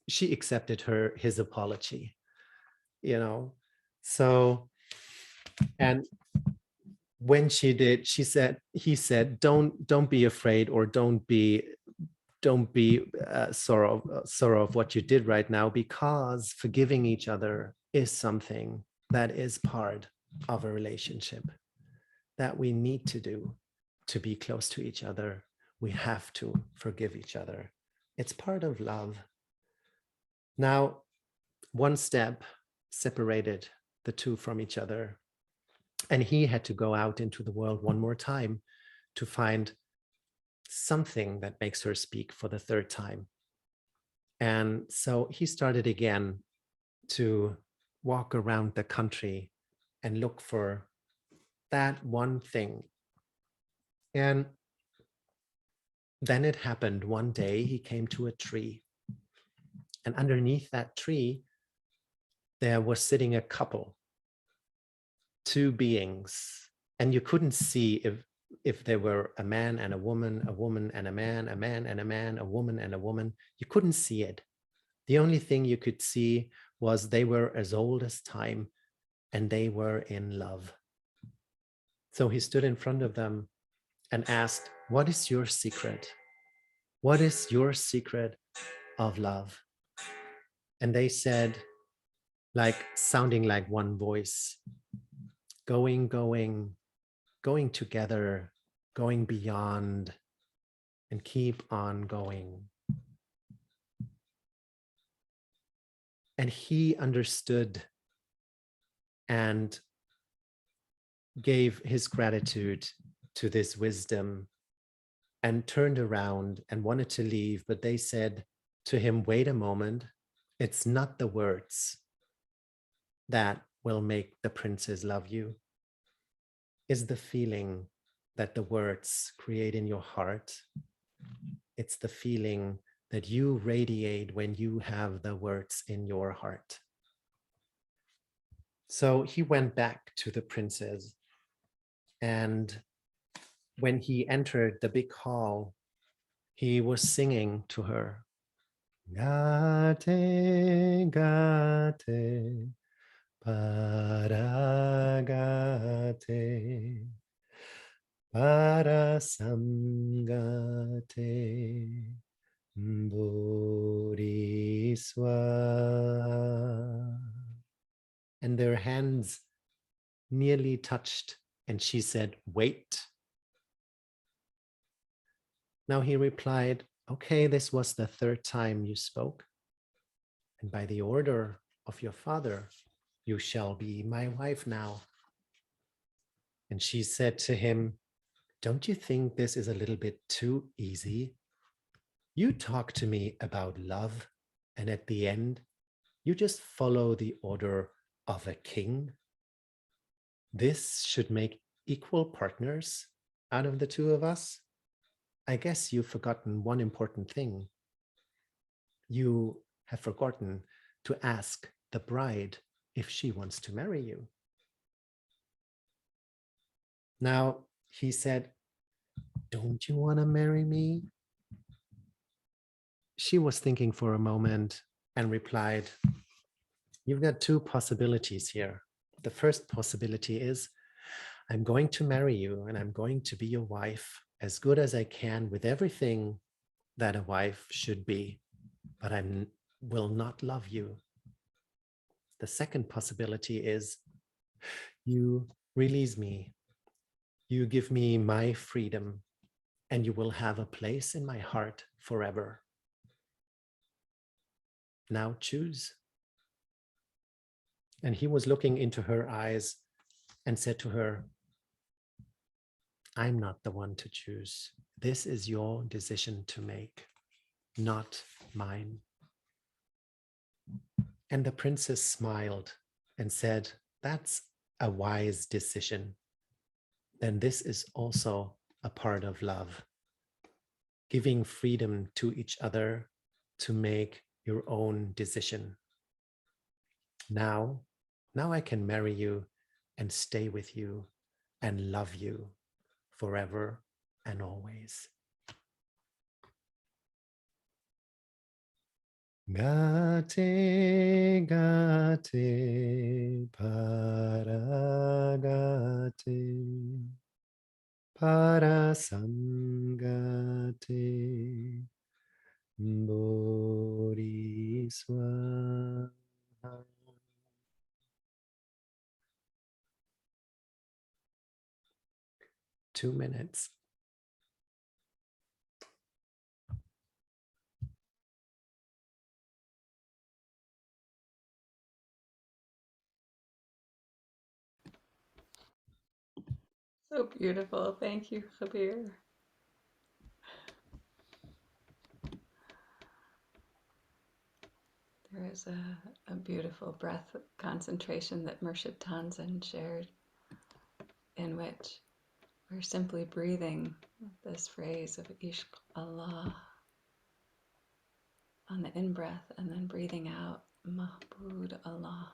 Speaker 1: she accepted his apology, you know. So, and when she did, he said, don't be afraid, or don't be sorrow of what you did right now, because forgiving each other is something that is part of a relationship that we need to do to be close to each other. We have to forgive each other. It's part of love. Now, one step separated the two from each other, and he had to go out into the world one more time to find something that makes her speak for the third time. And so he started again to walk around the country and look for that one thing. And then it happened one day, he came to a tree. And underneath that tree, there was sitting a couple, two beings. And you couldn't see if they were a man and a woman and a man, a man and a man, a woman and a woman. You couldn't see it. The only thing you could see was they were as old as time and they were in love. So he stood in front of them and asked, what is your secret? What is your secret of love? And they said, like sounding like one voice, going together, going beyond, and keep on going. And he understood and gave his gratitude to this wisdom and turned around and wanted to leave. But they said to him, wait a moment, it's not the words that will make the princess love you. It's the feeling that the words create in your heart. It's the feeling that you radiate when you have the words in your heart. So he went back to the princess, and when he entered the big hall, he was singing to her. Gate, gate, paragate, parasamgate, bodhiswa. And their hands nearly touched, and she said, wait. Now he replied, okay, this was the third time you spoke. And by the order of your father, you shall be my wife now. And she said to him, don't you think this is a little bit too easy? You talk to me about love, and at the end, you just follow the order of a king. This should make equal partners out of the two of us. I guess you've forgotten one important thing. You have forgotten to ask the bride if she wants to marry you. Now, he said, don't you want to marry me? She was thinking for a moment and replied, you've got two possibilities here. The first possibility is, I'm going to marry you and I'm going to be your wife as good as I can with everything that a wife should be, but I will not love you. The second possibility is, You release me. You give me my freedom, and you will have a place in my heart forever. Now choose. And he was looking into her eyes and said to her, I'm not the one to choose. This is your decision to make, not mine. And the princess smiled and said, that's a wise decision. Then this is also a part of love, giving freedom to each other to make your own decision. Now I can marry you and stay with you and love you forever and always. Gate, gate, para sangate, bodhiswaha. 2 minutes.
Speaker 2: So beautiful. Thank you, Khabir. There is a beautiful breath concentration that Murshid Tanzan shared, in which we're simply breathing this phrase of Ishq Allah on the in-breath and then breathing out Mahbub Allah.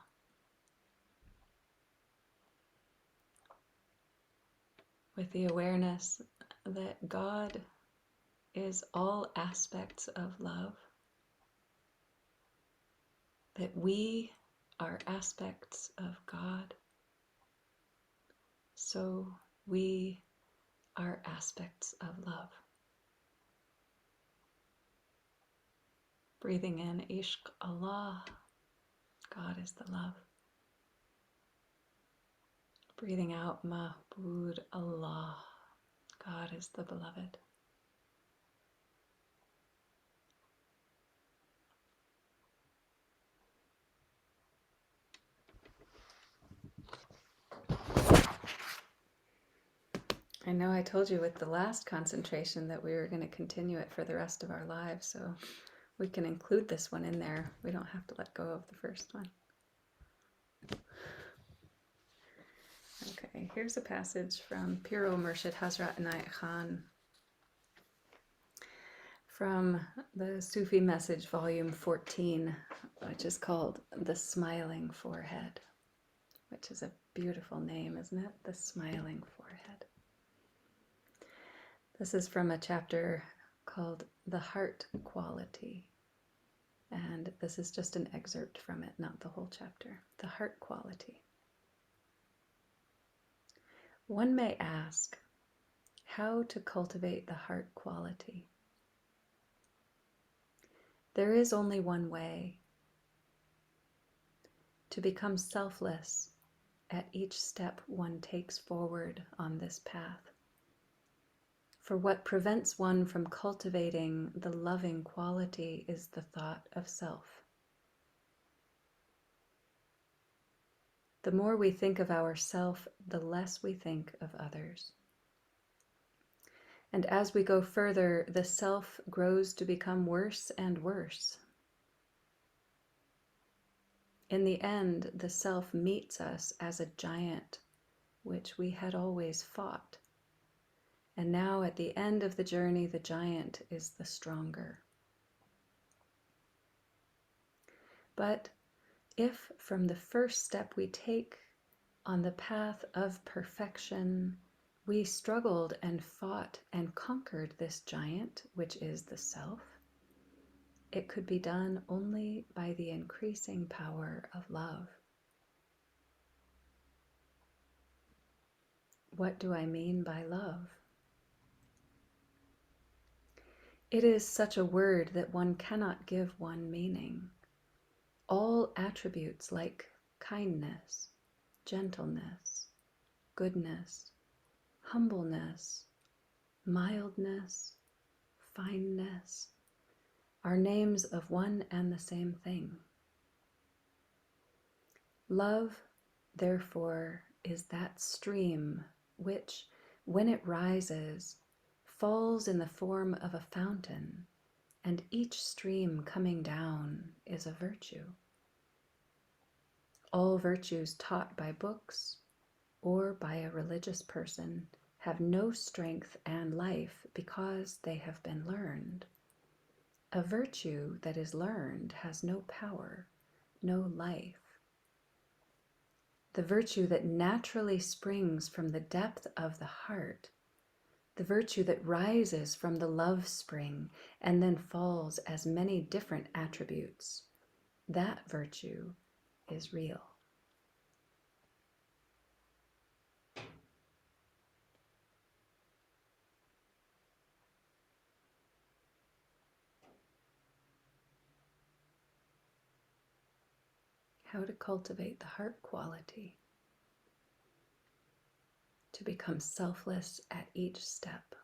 Speaker 2: With the awareness that God is all aspects of love, that we are aspects of God, so we are aspects of love. Breathing in Ishq Allah, God is the love. Breathing out Mahbub Allah, God is the beloved. I know I told you with the last concentration that we were going to continue it for the rest of our lives, so we can include this one in there. We don't have to let go of the first one. Okay, here's a passage from Piro Murshid Hazrat Inayat Khan from the Sufi Message, Volume 14, which is called The Smiling Forehead, which is a beautiful name, isn't it? The Smiling Forehead. This is from a chapter called The Heart Quality. And this is just an excerpt from it, not the whole chapter. The Heart Quality. One may ask, how to cultivate the heart quality? There is only one way: to become selfless at each step one takes forward on this path. For what prevents one from cultivating the loving quality is the thought of self. The more we think of ourself, the less we think of others. And as we go further, the self grows to become worse and worse. In the end, the self meets us as a giant, which we had always fought. And now at the end of the journey, the giant is the stronger. But if from the first step we take on the path of perfection, we struggled and fought and conquered this giant, which is the self, it could be done only by the increasing power of love. What do I mean by love? It is such a word that one cannot give one meaning. All attributes like kindness, gentleness, goodness, humbleness, mildness, fineness are names of one and the same thing. Love, therefore, is that stream which, when it rises, falls in the form of a fountain, and each stream coming down is a virtue. All virtues taught by books or by a religious person have no strength and life because they have been learned. A virtue that is learned has no power, no life. The virtue that naturally springs from the depth of the heart, the virtue that rises from the love spring and then falls as many different attributes, that virtue is real. How to cultivate the heart quality, to become selfless at each step.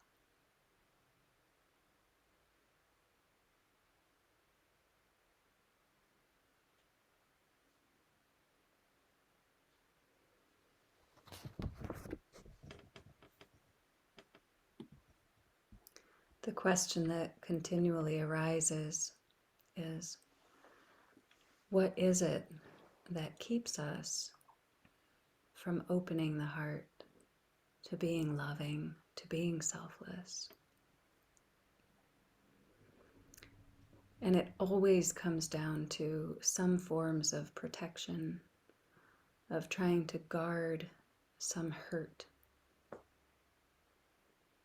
Speaker 2: The question that continually arises is, what is it that keeps us from opening the heart to being loving, to being selfless? And it always comes down to some forms of protection, of trying to guard some hurt,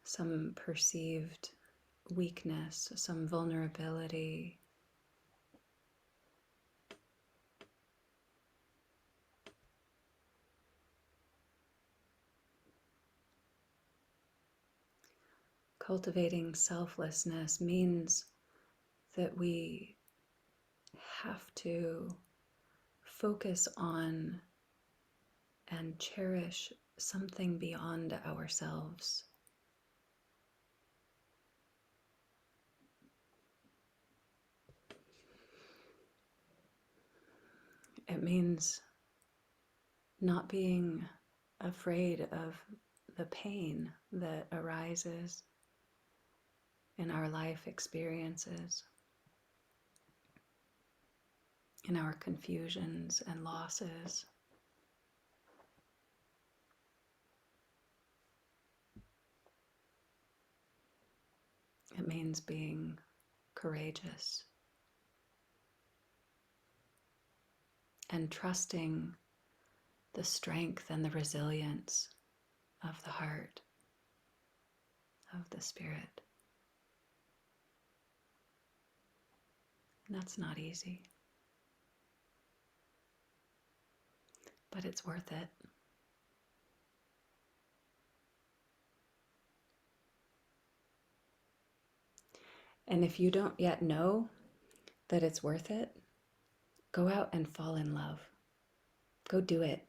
Speaker 2: some perceived weakness, some vulnerability. Cultivating selflessness means that we have to focus on and cherish something beyond ourselves. It means not being afraid of the pain that arises in our life experiences, in our confusions and losses. It means being courageous and trusting the strength and the resilience of the heart, of the spirit. And that's not easy, but it's worth it. And if you don't yet know that it's worth it, go out and fall in love. Go do it.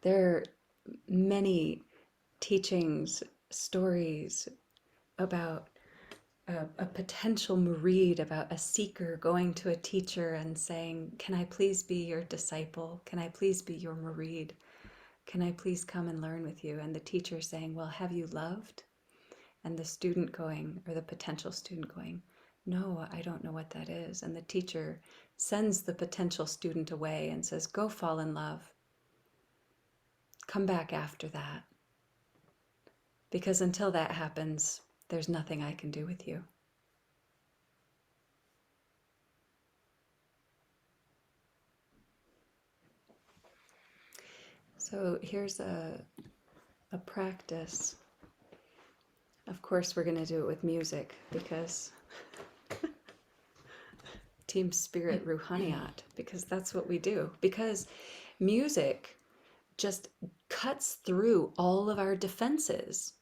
Speaker 2: There are many teachings, stories about a potential murid, about a seeker going to a teacher and saying, "Can I please be your disciple? Can I please be your murid? Can I please come and learn with you?" And the teacher saying, "Well, have you loved?" And the student going, or the potential student going, "No, I don't know what that is." And the teacher sends the potential student away and says, "Go fall in love. Come back after that. Because until that happens, there's nothing I can do with you." So here's a practice. Of course, we're going to do it with music because Team Spirit Ruhaniyat, because that's what we do. Because music just cuts through all of our defenses.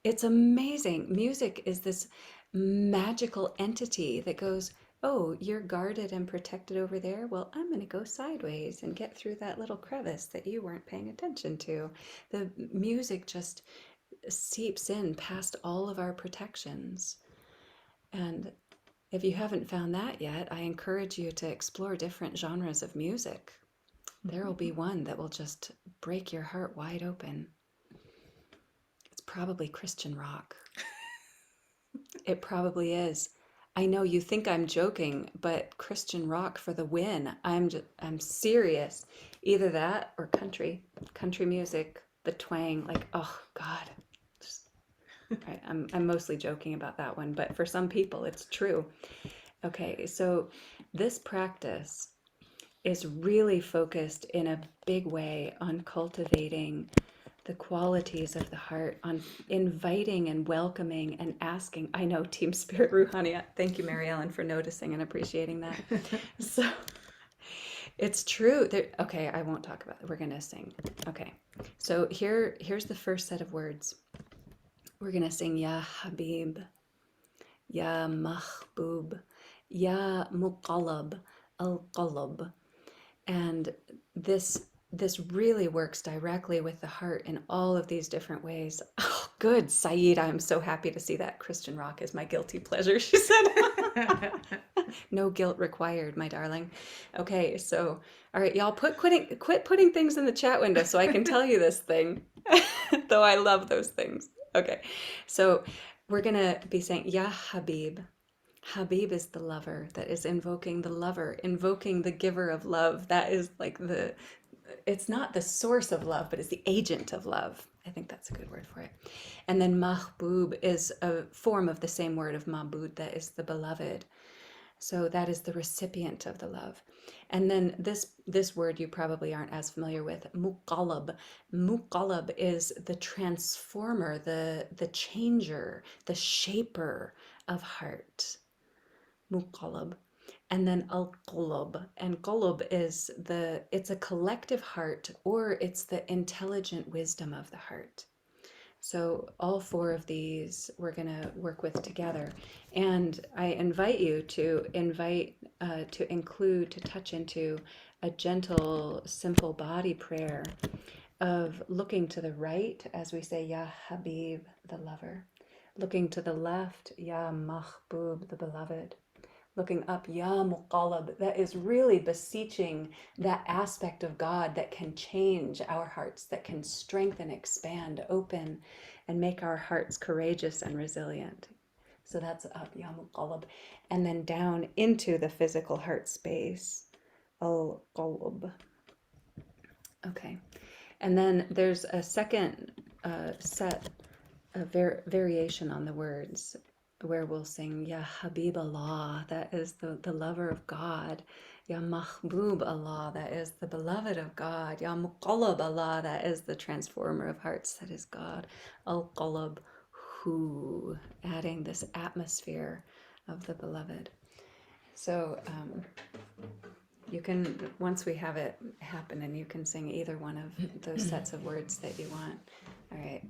Speaker 2: It's amazing. Music is this magical entity that goes, oh, you're guarded and protected over there. Well, I'm going to go sideways and get through that little crevice that you weren't paying attention to. The music just seeps in past all of our protections. And if you haven't found that yet, I encourage you to explore different genres of music. There will be one that will just break your heart wide open. It's probably Christian rock. It probably is. I know you think I'm joking, but Christian rock for the win. I'm serious. Either that or country music, the twang, like, oh God. Right, I'm mostly joking about that one, but for some people it's true. Okay, so this practice is really focused in a big way on cultivating the qualities of the heart, on inviting and welcoming and asking. I know, Team Spirit Ruhania. Thank you, Mary Ellen, for noticing and appreciating that. So it's true. Okay, I won't talk about it. We're going to sing. Okay, so here's the first set of words. We're going to sing Ya Habib, Ya Mahbub, Ya Muqallab, Al-Qalb. And this really works directly with the heart in all of these different ways. Oh, good, Saeed. I'm so happy to see that. Christian rock is my guilty pleasure, she said. No guilt required, my darling. Okay, so, all right, y'all, quit putting things in the chat window so I can tell you this thing, though I love those things. Okay, so we're going to be saying, Ya Habib. Habib is the lover that is invoking the lover, invoking the giver of love. That is like it's not the source of love, but it's the agent of love. I think that's a good word for it. And then mahbub is a form of the same word of mabud, that is the beloved. So that is the recipient of the love. And then this word you probably aren't as familiar with, muqallab. Muqallab is the transformer, the changer, the shaper of heart. Muqallab. And then al-qulub. And qulub is it's a collective heart, or it's the intelligent wisdom of the heart. So all four of these we're going to work with together. And I invite you to include, to touch into a gentle, simple body prayer of looking to the right as we say, Ya Habib, the lover. Looking to the left, Ya Mahbub, the beloved. Looking up, Ya Muqallab, that is really beseeching that aspect of God that can change our hearts, that can strengthen, expand, open, and make our hearts courageous and resilient. So that's up, Ya Muqallab. And then down into the physical heart space, Al-Qalb. Okay. And then there's a second set, a variation on the words, where we'll sing Ya Habib Allah, that is the lover of God. Ya Mahbub Allah, that is the beloved of God. Ya Muqallab Allah, that is the transformer of hearts, that is God. Al-Qalb Hu, adding this atmosphere of the beloved. So you can, once we have it happen, and you can sing either one of those sets of words that you want. All right.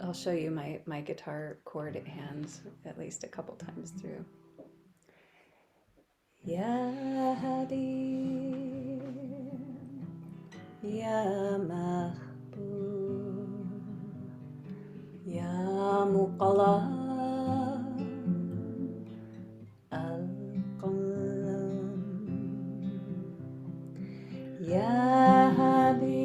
Speaker 2: I'll show you my guitar chord hands at least a couple times through. Ya Habib, Ya Mahbub, Ya Muqallab, Al-Qalb, Ya Habib,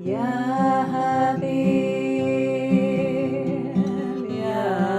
Speaker 2: Ya Habib, Ya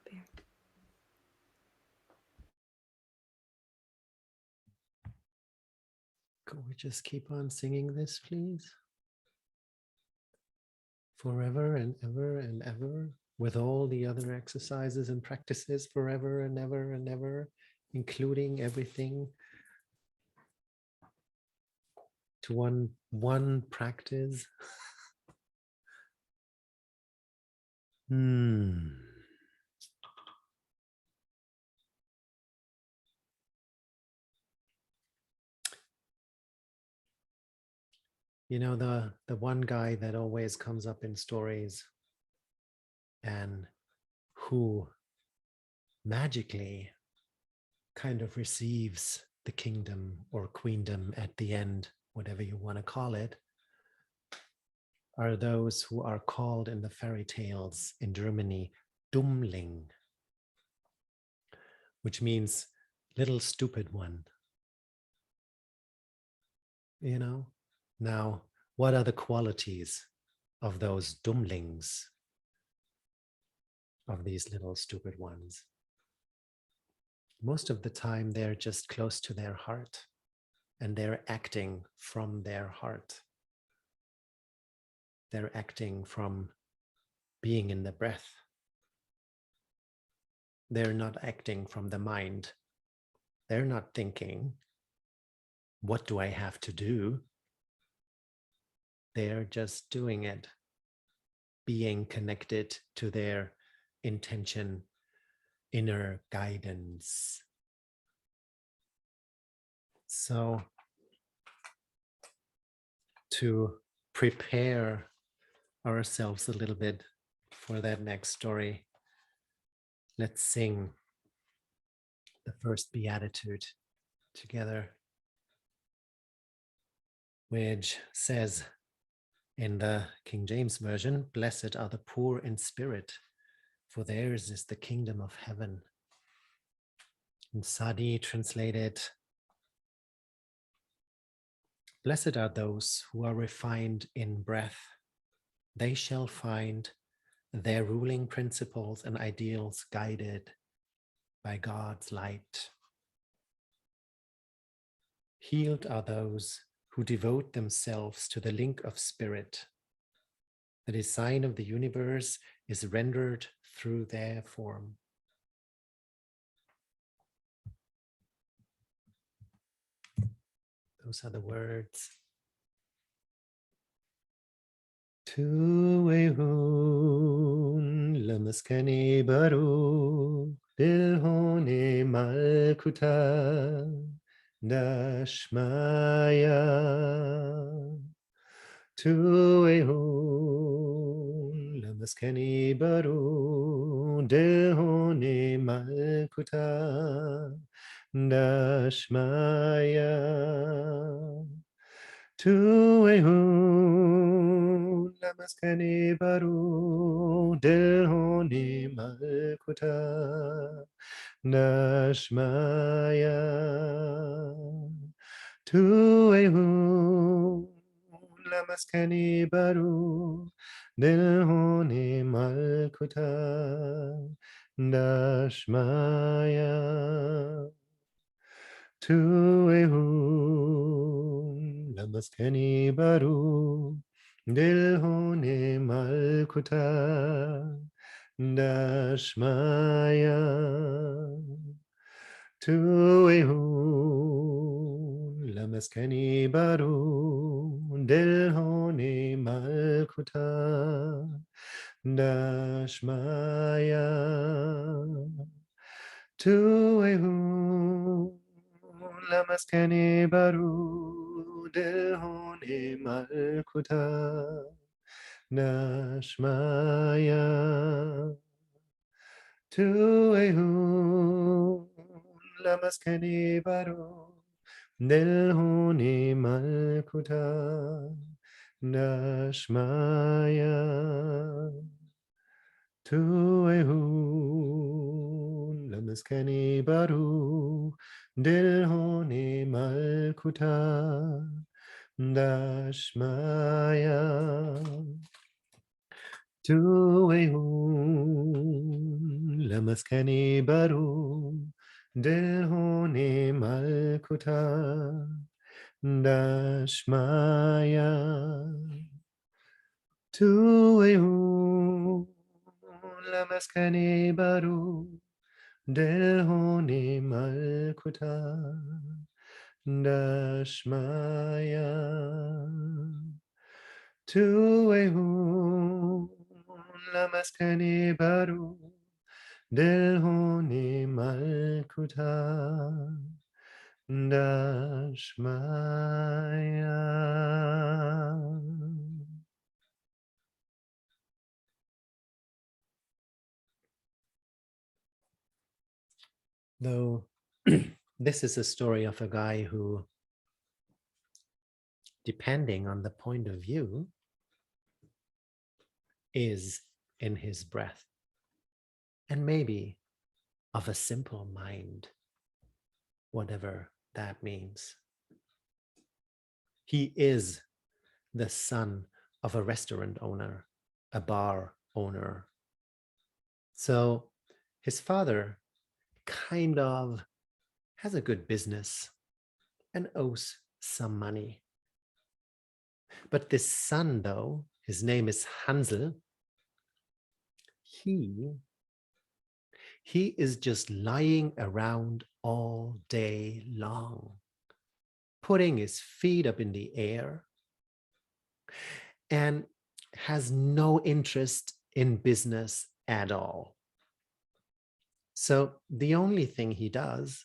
Speaker 2: Khabir.
Speaker 1: Could we just keep on singing this, please? Forever and ever, with all the other exercises and practices forever and ever, including everything to one practice. You know, the one guy that always comes up in stories and who magically kind of receives the kingdom or queendom at the end, whatever you want to call it, are those who are called in the fairy tales in Germany Dummling, which means little stupid one. You know? Now, what are the qualities of those Dummlings, of these little stupid ones? Most of the time, they're just close to their heart and they're acting from their heart. They're acting from being in the breath. They're not acting from the mind. They're not thinking, what do I have to do? They're just doing it, being connected to their intention, inner guidance. So to prepare ourselves a little bit for that next story, let's sing the first Beatitude together, which says in the King James Version, "Blessed are the poor in spirit, for theirs is the kingdom of heaven." And Sadi translated, "Blessed are those who are refined in breath. They shall find their ruling principles and ideals guided by God's light. Healed are those who devote themselves to the link of spirit. The design of the universe is rendered through their form." Those are the words. Tuehun lamaskani baru dilhone malkuta dashmaya. Tuehun lamaskani baru dilhone malkuta dashmaya. Tuehun lamaskani baru dilhone malkuta dashmaya. Tuehun lamaskani baru dilhone malkuta dashmaya. Tuehun lamaskani baru dilhone malkuta dashmaya. Tuehun lamaskani baru dilhone malkuta dashmaya. Tuehun lamaskani baru dilhone malkuta dashmaya. Tuehun lamaskani baru dilhone malkuta dashmaya. Tuehun lamaskani baru dilhone malkuta dashmaya. Tuehun lamaskani baru, dil hone malkuta, dashmaya. Tuehu lamaskani baru, del hone malkuta, dashmaya. Tuehu lamaskani baru, del hone malkuta, dashmaya. Though this is a story of a guy who, depending on the point of view, is in his breath, and maybe of a simple mind, whatever that means. He is the son of a restaurant owner, a bar owner. So his father kind of has a good business and owes some money. But this son, though, his name is Hansel, he is just lying around all day long, putting his feet up in the air, and has no interest in business at all. So the only thing he does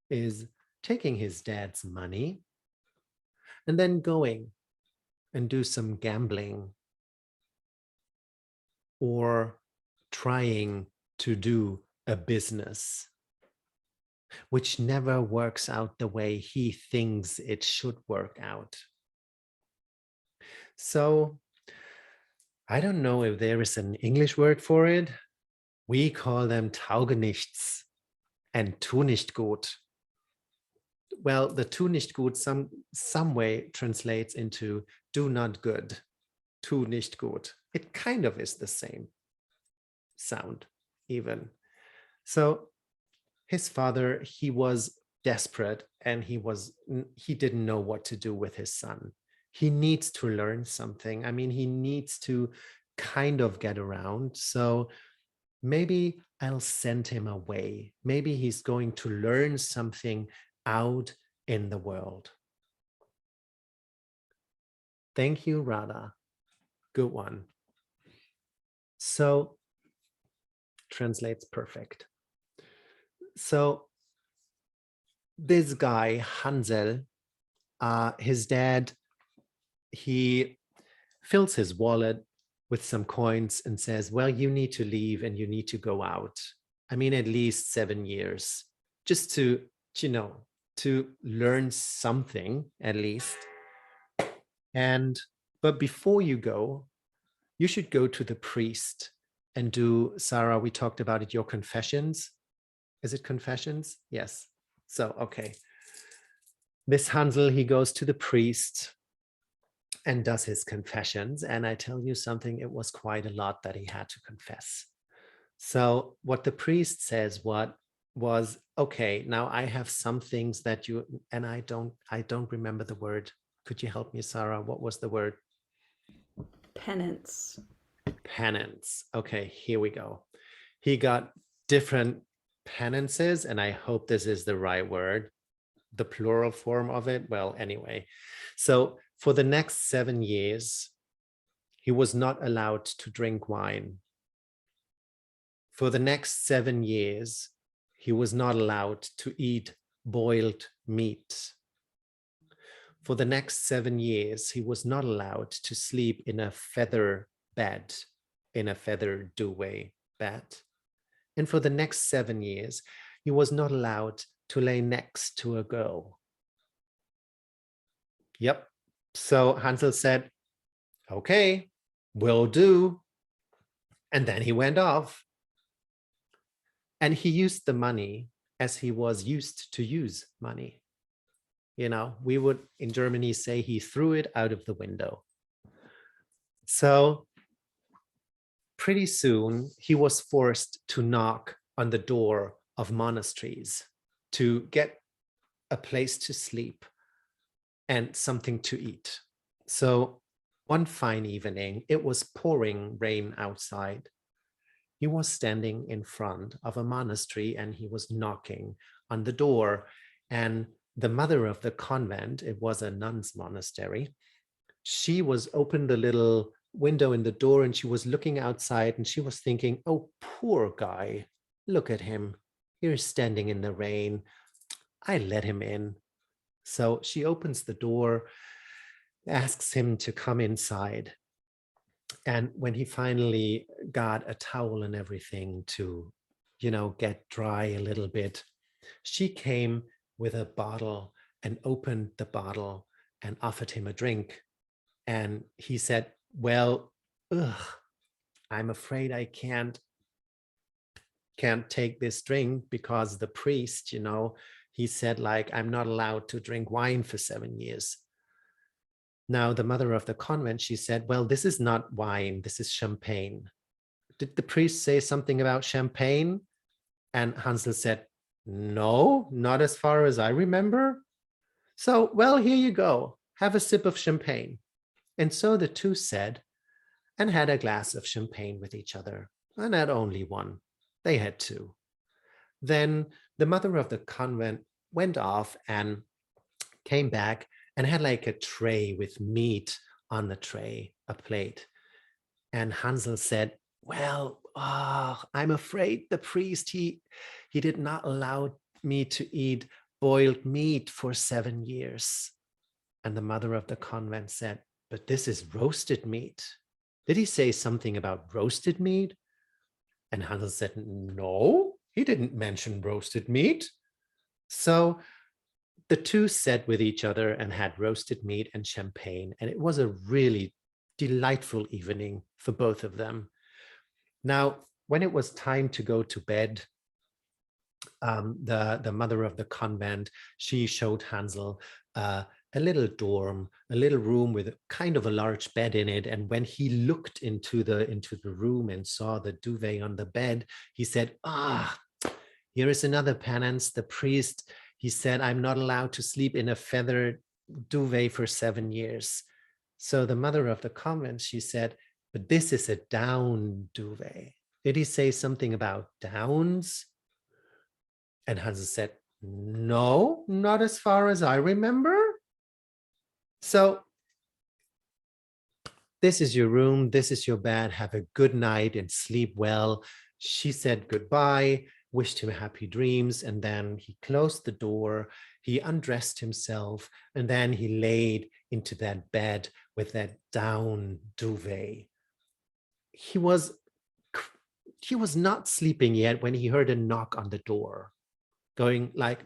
Speaker 1: is taking his dad's money and then going and do some gambling or trying to do a business which never works out the way he thinks it should work out. So I don't know if there is an English word for it. We call them Taugenichts and tu nicht gut. Well, the tu nicht gut some way translates into do not good, tu nicht gut. It kind of is the same sound even. So his father, he was desperate and he didn't know what to do with his son. He needs to learn something. I mean, he needs to kind of get around. So maybe I'll send him away. Maybe he's going to learn something out in the world. Thank you, Radha. Good one. So translates perfect. So this guy, Hansel, his dad, he fills his wallet with some coins and says, well, you need to leave and you need to go out. I mean, at least 7 years, just to, to learn something at least. But before you go, you should go to the priest and do, Sára, we talked about it, your confessions. Is it confessions? Yes. So, okay. This Hansel, he goes to the priest and does his confessions. And I tell you something, it was quite a lot that he had to confess. So what the priest says was, okay, now I have some things that you, and I don't remember the word. Could you help me, Sára? What was the word?
Speaker 2: Penance.
Speaker 1: Penance. Okay, here we go. He got different penances, and I hope this is the right word, the plural form of it. Well, anyway, so for the next 7 years, he was not allowed to drink wine. For the next 7 years, he was not allowed to eat boiled meat. For the next 7 years, he was not allowed to sleep in a feather bed, in a feather duvet bed. And for the next 7 years, he was not allowed to lay next to a girl. Yep. So Hansel said, okay, will do. And then he went off. And he used the money as he was used to use money. We would in Germany say he threw it out of the window. So pretty soon he was forced to knock on the door of monasteries to get a place to sleep and something to eat. So one fine evening, it was pouring rain outside. He was standing in front of a monastery and he was knocking on the door. And the mother of the convent, it was a nun's monastery, she was opened the little window in the door and she was looking outside and she was thinking, oh, poor guy, look at him. He's standing in the rain. I let him in. So she opens the door, asks him to come inside. And when he finally got a towel and everything to, get dry a little bit, she came with a bottle and opened the bottle and offered him a drink. And he said, well, I'm afraid I can't take this drink because the priest, he said, like, I'm not allowed to drink wine for 7 years. Now, the mother of the convent, she said, well, this is not wine, this is champagne. Did the priest say something about champagne? And Hansel said, no, not as far as I remember. So, well, here you go. Have a sip of champagne. And so the two said, and had a glass of champagne with each other. And not only one, they had two. Then the mother of the convent went off and came back and had like a tray with meat on the tray, a plate. And Hansel said, well, I'm afraid the priest, he did not allow me to eat boiled meat for 7 years. And the mother of the convent said, but this is roasted meat. Did he say something about roasted meat? And Hansel said, no, he didn't mention roasted meat. So the two sat with each other and had roasted meat and champagne. And it was a really delightful evening for both of them. Now, when it was time to go to bed, the mother of the convent, she showed Hansel a little dorm, a little room with kind of a large bed in it. And when he looked into the room and saw the duvet on the bed, he said, here is another penance. The priest, he said, I'm not allowed to sleep in a feathered duvet for 7 years. So the mother of the convent, she said, but this is a down duvet. Did he say something about downs? And Hansel said, no, not as far as I remember. So this is your room, this is your bed, have a good night and sleep well. She said goodbye, wished him happy dreams, and then he closed the door, he undressed himself, and then he laid into that bed with that down duvet. He was not sleeping yet when he heard a knock on the door, going like,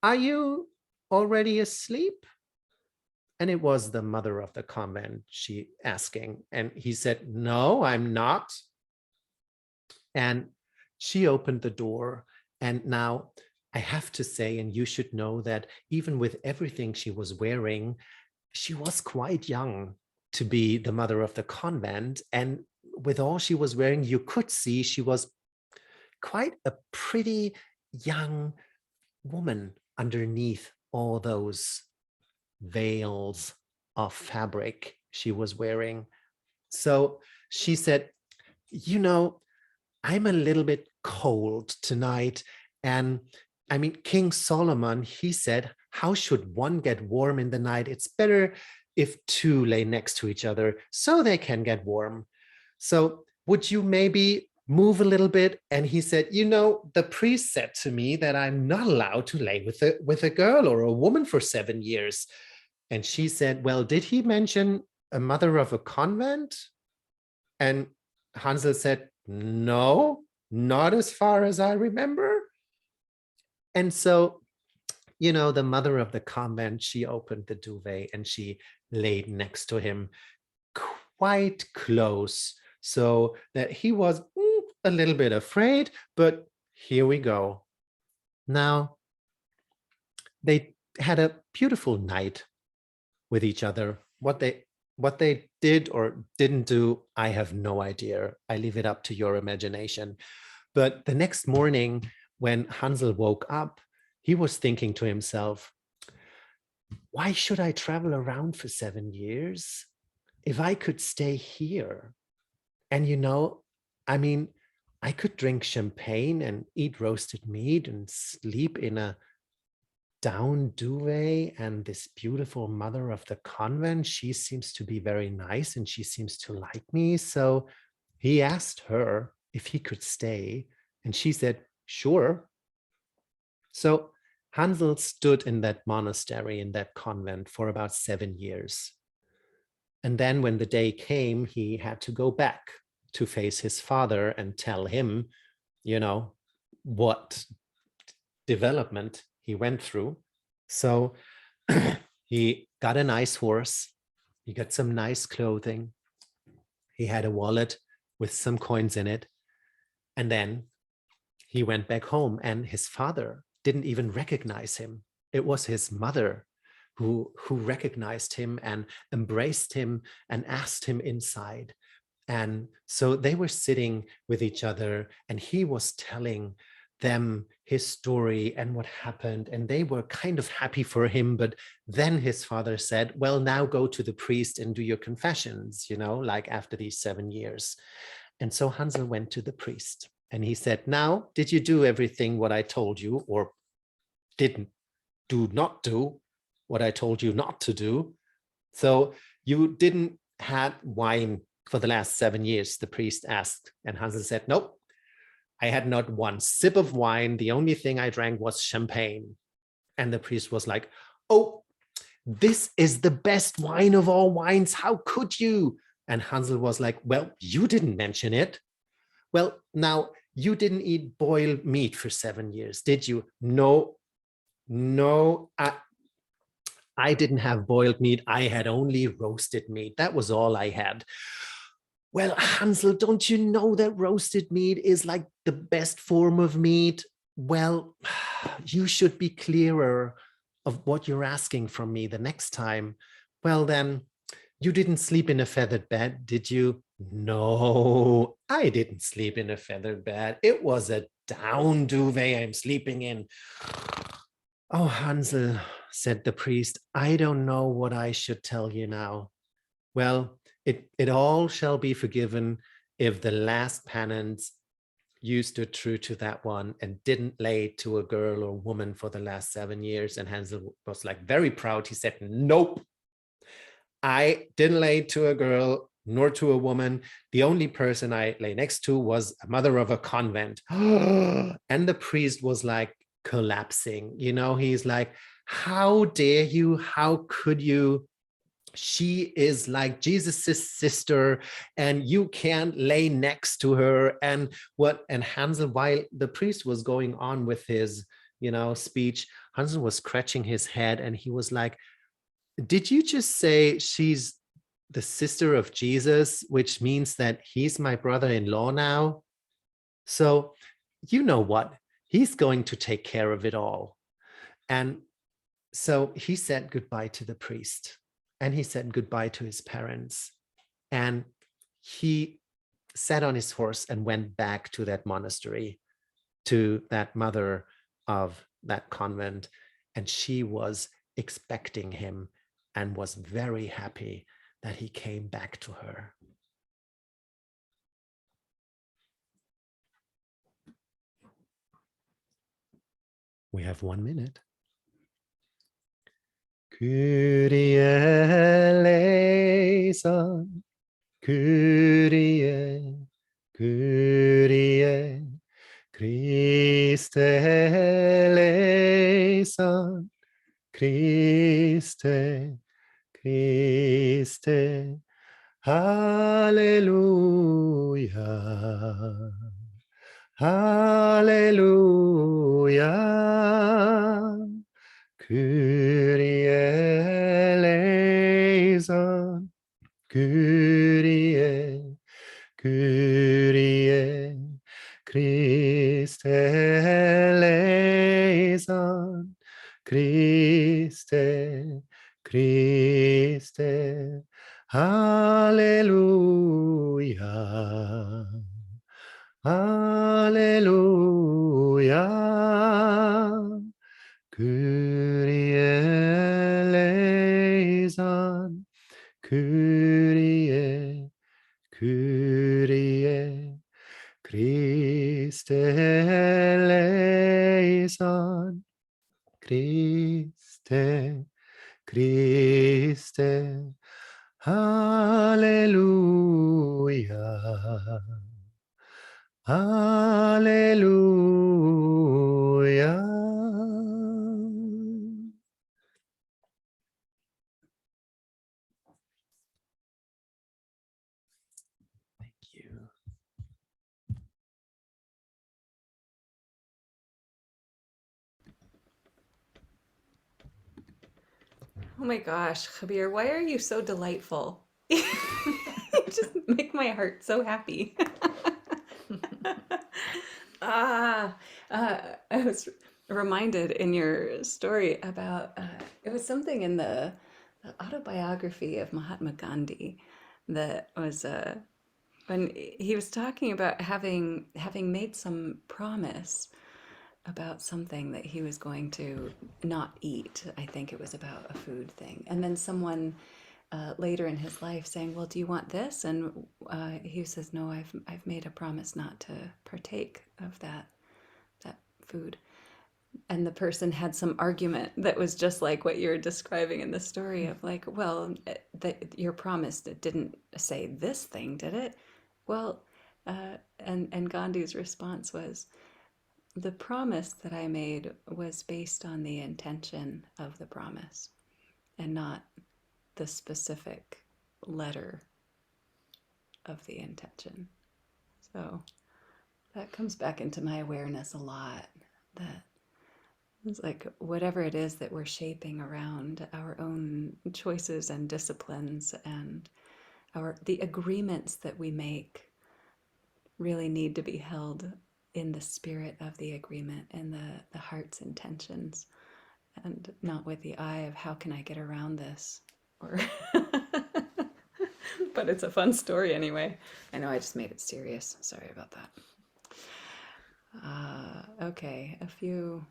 Speaker 1: are you already asleep? And it was the mother of the convent, she asking. And he said, no, I'm not. And she opened the door. And now I have to say, and you should know that even with everything she was wearing, she was quite young to be the mother of the convent. And with all she was wearing, you could see she was quite a pretty young woman underneath all those veils of fabric she was wearing. So she said, I'm a little bit cold tonight. And I mean, King Solomon, he said, how should one get warm in the night? It's better if two lay next to each other so they can get warm. So would you maybe move a little bit? And he said, the priest said to me that I'm not allowed to lay with a girl or a woman for 7 years. And she said, well, did he mention a mother of a convent? And Hansel said, no, not as far as I remember. And so, the mother of the convent, she opened the duvet and she laid next to him quite close so that he was a little bit afraid, but here we go. Now, they had a beautiful night with each other. What they what they did or didn't do, I have no idea. I leave it up to your imagination. But the next morning, when Hansel woke up, he was thinking to himself, why should I travel around for 7 years if I could stay here? And I mean, I could drink champagne and eat roasted meat and sleep in a down duvet, and this beautiful mother of the convent, she seems to be very nice and she seems to like me. So he asked her if he could stay, and she said, sure. So Hansel stood in that monastery, in that convent, for about 7 years. And then when the day came, he had to go back to face his father and tell him, what development he went through. So he got a nice horse, he got some nice clothing, he had a wallet with some coins in it, and then he went back home, and his father didn't even recognize him. It was his mother who recognized him and embraced him and asked him inside. And so they were sitting with each other, and he was telling them his story and what happened, and they were kind of happy for him. But then his father said, well, now go to the priest and do your confessions, like after these 7 years. And so Hansel went to the priest, and he said, now, did you do everything what I told you, or not do what I told you not to do? So you didn't have wine for the last 7 years, the priest asked. And Hansel said, nope, I had not one sip of wine. The only thing I drank was champagne. And the priest was like, oh, this is the best wine of all wines. How could you? And Hansel was like, well, you didn't mention it. Well, now, you didn't eat boiled meat for 7 years, did you? No, I didn't have boiled meat. I had only roasted meat. That was all I had. Well, Hansel, don't you know that roasted meat is like the best form of meat? Well, you should be clearer of what you're asking from me the next time. Well, then, you didn't sleep in a feathered bed, did you? No, I didn't sleep in a feathered bed. It was a down duvet I'm sleeping in. Oh, Hansel, said the priest, I don't know what I should tell you now. Well, it all shall be forgiven if the last penance you stood true to that one and didn't lay to a girl or woman for the last 7 years. And Hansel was like very proud. He said, nope, I didn't lay to a girl nor to a woman. The only person I lay next to was a mother of a convent. And the priest was like collapsing. He's like, how dare you? How could you? She is like Jesus's sister, and you can't lay next to her. And Hansel, while the priest was going on with his, speech, Hansel was scratching his head, and he was like, did you just say she's the sister of Jesus, which means that he's my brother-in-law now? So you know what? He's going to take care of it all. And so he said goodbye to the priest, and he said goodbye to his parents. And he sat on his horse and went back to that monastery, to that mother of that convent. And she was expecting him and was very happy that he came back to her. We have 1 minute. Kyrie eleison, Kyrie, Kyrie, Christe eleison, Christe, Christe, Hallelujah, Hallelujah, Kyrie eleison, Kyrie, Kyrie, Christe eleison, Christe, Christe, Hallelujah. Hallelujah. Kyrie eleison. Kyrie, Kyrie, Christe eleison. Christe, Christe, Hallelujah. Hallelujah. Thank you.
Speaker 2: Oh my gosh, Khabir, why are you so delightful? You just make my heart so happy. ah, I was reminded in your story about it was something in the autobiography of Mahatma Gandhi that was when he was talking about having made some promise about something that he was going to not eat. I think it was about a food thing. And then someone later in his life saying, "Well, do you want this?" And he says, "No, I've made a promise not to partake of that food." And the person had some argument that was just like what you're describing in the story of like, well, your promise didn't say this thing, did it? Well, and Gandhi's response was, the promise that I made was based on the intention of the promise and not the specific letter of the intention. So that comes back into my awareness a lot, that it's like whatever it is that we're shaping around our own choices and disciplines and the agreements that we make really need to be held in the spirit of the agreement and the heart's intentions, and not with the eye of how can I get around this, or but it's a fun story anyway. I know I just made it serious. Sorry about that. Okay, a few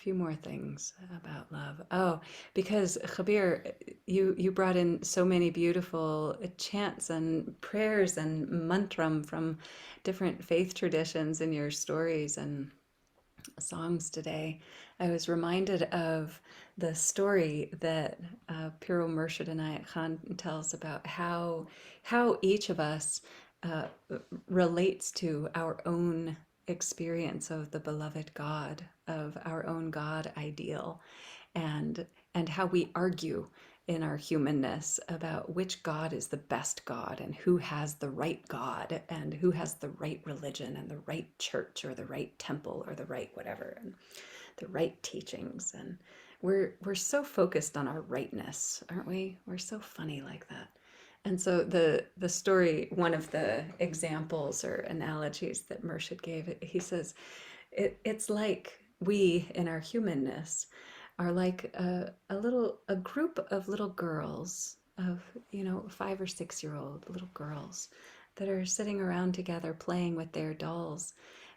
Speaker 2: more things about love. Oh, because Khabir, you brought in so many beautiful chants and prayers and mantram from different faith traditions in your stories and songs today. I was reminded of the story that Piro Murshid Inayat Khan tells about how each of us uh, relates to our own experience of the beloved God, of our own God ideal, and and how we argue in our humanness about which God is the best God and who has the right God and who has the right religion and the right church or the right temple or the right whatever and the right teachings. And we're so focused on our rightness, aren't we? We're so funny like that. And so the story, one of the examples or analogies that Murshid gave, he says, it's like we in our humanness are like a group of little girls, of 5 or 6 year old little girls that are sitting around together playing with their dolls,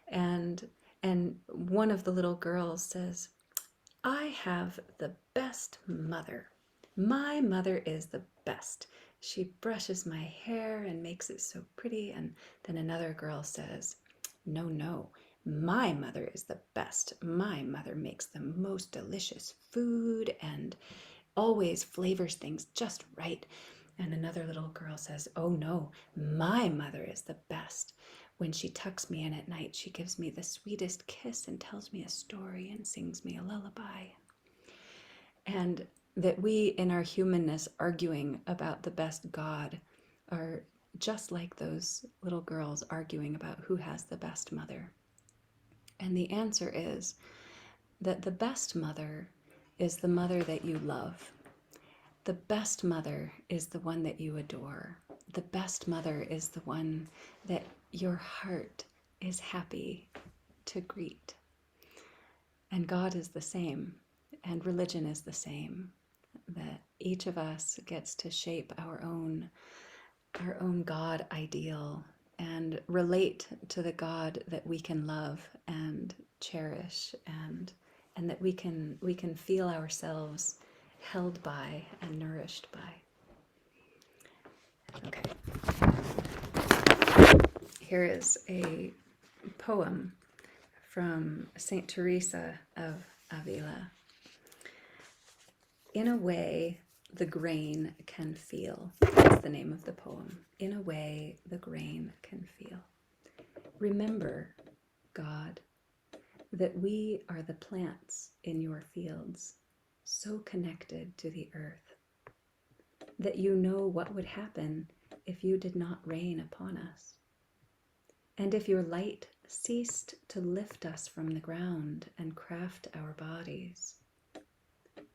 Speaker 2: and one of the little girls says, I have the best mother. My mother is the best. She brushes my hair and makes it so pretty. And then another girl says, no, no, my mother is the best. My mother makes the most delicious food and always flavors things just right. And another little girl says, oh no, my mother is the best. When she tucks me in at night, she gives me the sweetest kiss and tells me a story and sings me a lullaby. And that we, in our humanness, arguing about the best God, are just like those little girls arguing about who has the best mother. And the answer is that the best mother is the mother that you love. The best mother is the one that you adore. The best mother is the one that your heart is happy to greet. And God is the same, and religion is the same, that each of us gets to shape our own God ideal and relate to the God that we can love and cherish, and that we can feel ourselves held by and nourished by. Okay. Here is a poem from Saint Teresa of Avila. In a way, the grain can feel. That's the name of the poem. In a way, the grain can feel. Remember, God, that we are the plants in your fields, so connected to the earth, that you know what would happen if you did not rain upon us, and if your light ceased to lift us from the ground and craft our bodies.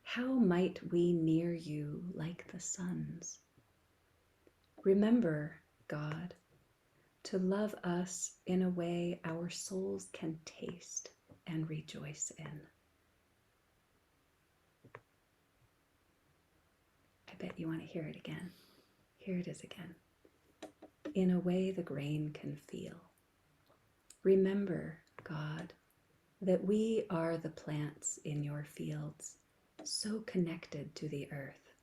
Speaker 2: How might we near you like the suns? Remember, God, to love us in a way our souls can taste and rejoice in. I bet you want to hear it again. Here it is again. In a way the grain can feel. Remember, God, that we are the plants in your fields, so connected to the earth,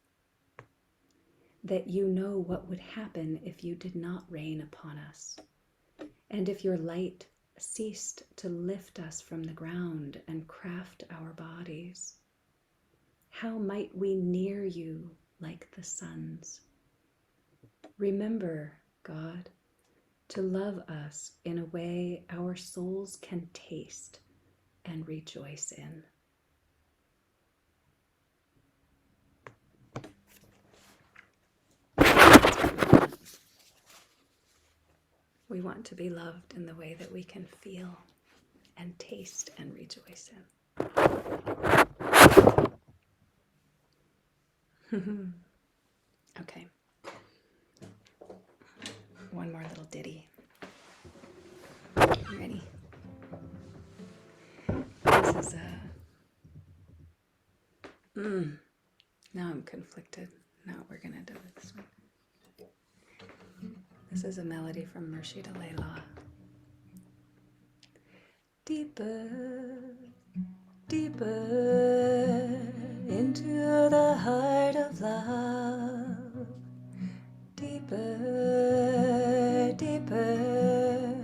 Speaker 2: that you know what would happen if you did not rain upon us, and if your light ceased to lift us from the ground and craft our bodies. How might we near you like the suns? Remember, God, to love us in a way our souls can taste and rejoice in. We want to be loved in the way that we can feel and taste and rejoice in. Okay. One more little ditty. You ready? This is now I'm conflicted. No, we're going to do it this one. This is a melody from Murshid Layla. Deeper, deeper into the heart of love. Deeper, deeper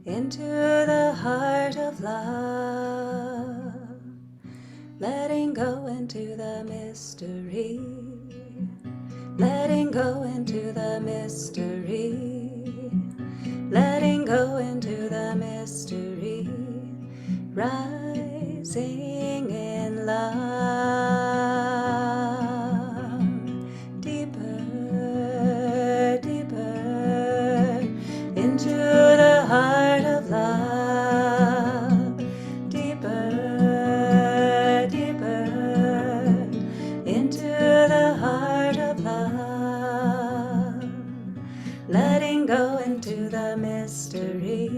Speaker 2: into the heart of love. Letting go into the mystery. Letting go into the mystery, letting go into the mystery, rising in love. Deeper, deeper into the heart of love. Deeper, deeper into the heart of love. Letting go into the mystery.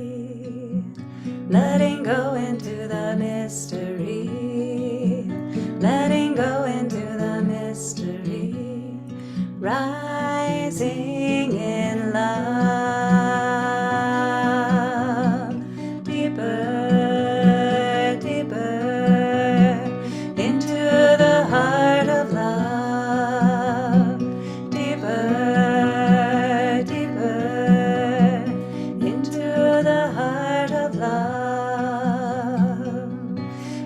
Speaker 2: Letting go into the mystery. Letting go into the mystery. Rising in love. Deeper, deeper into the heart of love. Deeper, deeper into the heart of love.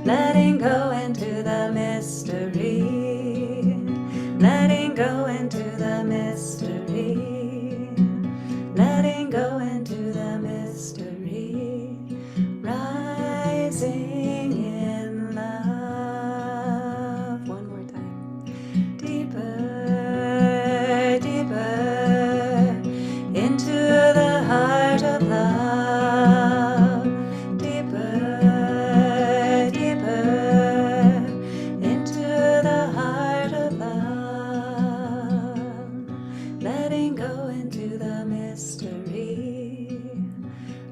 Speaker 2: Letting go into the mystery. Letting go into the mystery. Letting go into the mystery. Rising in love. One more time. Deeper, deeper into the heart of love. Deeper, deeper into the heart of love. Letting go into the mystery.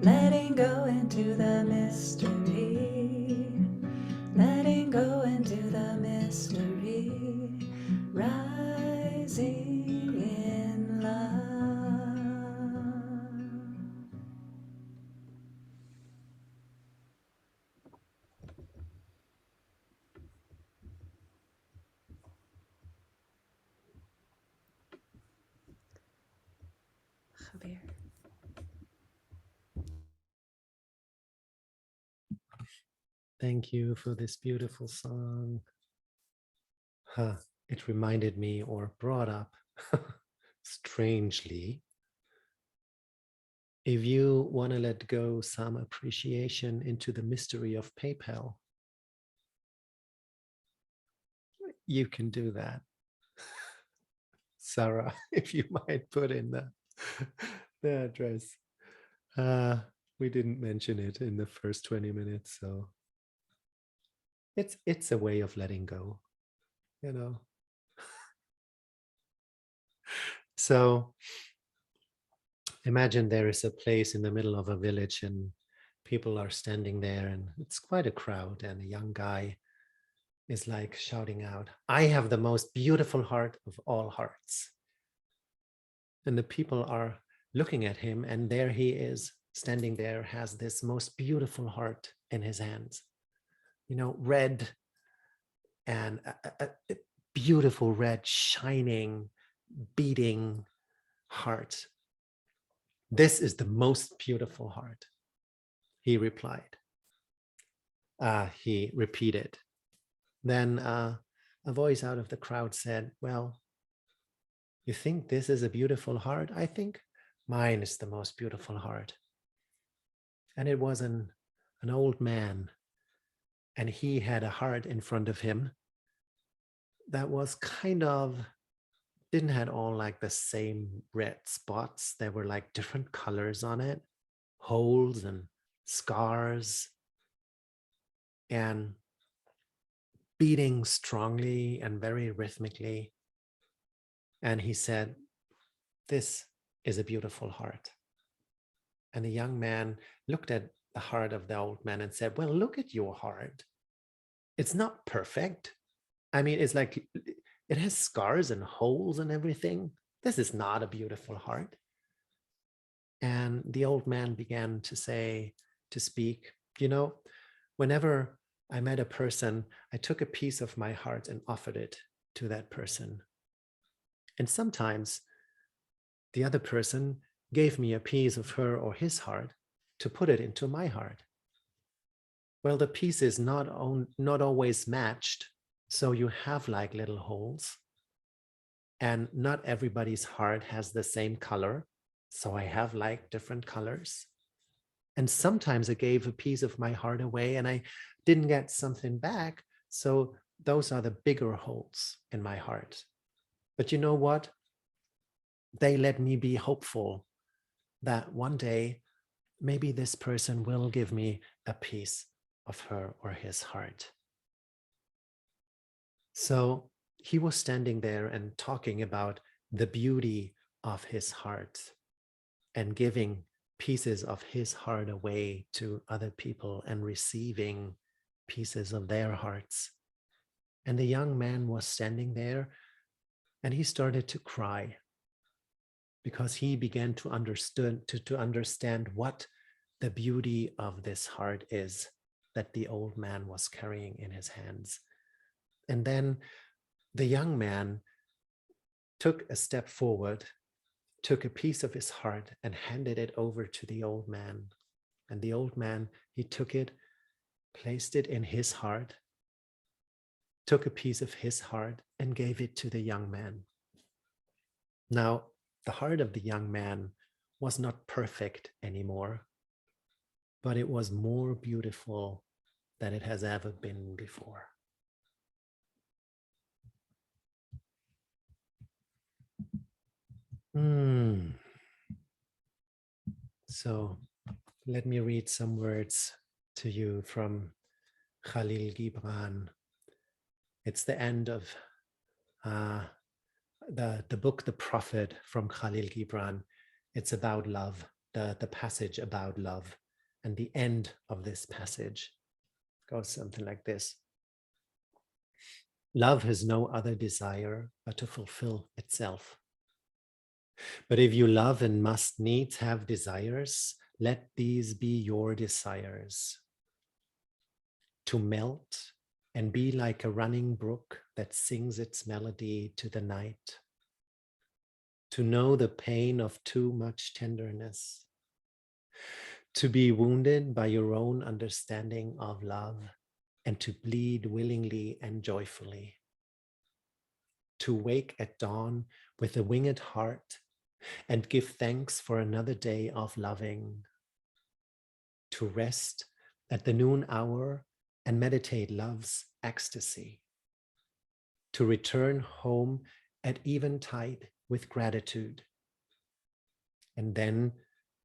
Speaker 2: Letting go into the mystery. Letting go into the mystery. Right. Khabir.
Speaker 1: Thank you for this beautiful song. Huh. It reminded me or brought up, strangely, if you want to let go some appreciation into the mystery of PayPal, you can do that. Sarah, if you might put in the address. We didn't mention it in the first 20 minutes, so it's a way of letting go, you know. So imagine there is a place in the middle of a village and people are standing there and it's quite a crowd, and a young guy is like shouting out, "I have the most beautiful heart of all hearts." And the people are looking at him, and there he is standing there, has this most beautiful heart in his hands, you know, red, and a beautiful red, shining, beating heart. "This is the most beautiful heart," he replied. He repeated. Then a voice out of the crowd said, "Well, you think this is a beautiful heart? I think mine is the most beautiful heart." And it was an old man, and he had a heart in front of him that was kind of, didn't had all like the same red spots. There were like different colors on it, holes and scars, and beating strongly and very rhythmically. And he said, "This is a beautiful heart." And the young man looked at the heart of the old man and said, "Well, look at your heart. It's not perfect. I mean, it's like it has scars and holes and everything. This is not a beautiful heart." And the old man began to speak, "You know, whenever I met a person, I took a piece of my heart and offered it to that person. And sometimes the other person gave me a piece of her or his heart to put it into my heart. Well, the pieces not always matched, so you have like little holes, and not everybody's heart has the same color, so I have like different colors. And sometimes I gave a piece of my heart away and I didn't get something back, so those are the bigger holes in my heart. But you know what? They let me be hopeful that one day maybe this person will give me a piece of her or his heart." So he was standing there and talking about the beauty of his heart and giving pieces of his heart away to other people and receiving pieces of their hearts. And the young man was standing there and he started to cry because he began to understand what the beauty of this heart is that the old man was carrying in his hands. And then the young man took a step forward, took a piece of his heart and handed it over to the old man. And the old man, he took it, placed it in his heart, took a piece of his heart and gave it to the young man. Now, the heart of the young man was not perfect anymore, but it was more beautiful than it has ever been before. So let me read some words to you from Khalil Gibran. It's the end of the book, The Prophet, from Khalil Gibran. It's about love, the passage about love. And the end of this passage goes something like this. Love has no other desire but to fulfill itself. But if you love and must needs have desires, let these be your desires. To melt and be like a running brook that sings its melody to the night. to know the pain of too much tenderness, to be wounded by your own understanding of love, and to bleed willingly and joyfully, to wake at dawn with a winged heart and give thanks for another day of loving, to rest at the noon hour and meditate love's ecstasy, to return home at eventide with gratitude, and then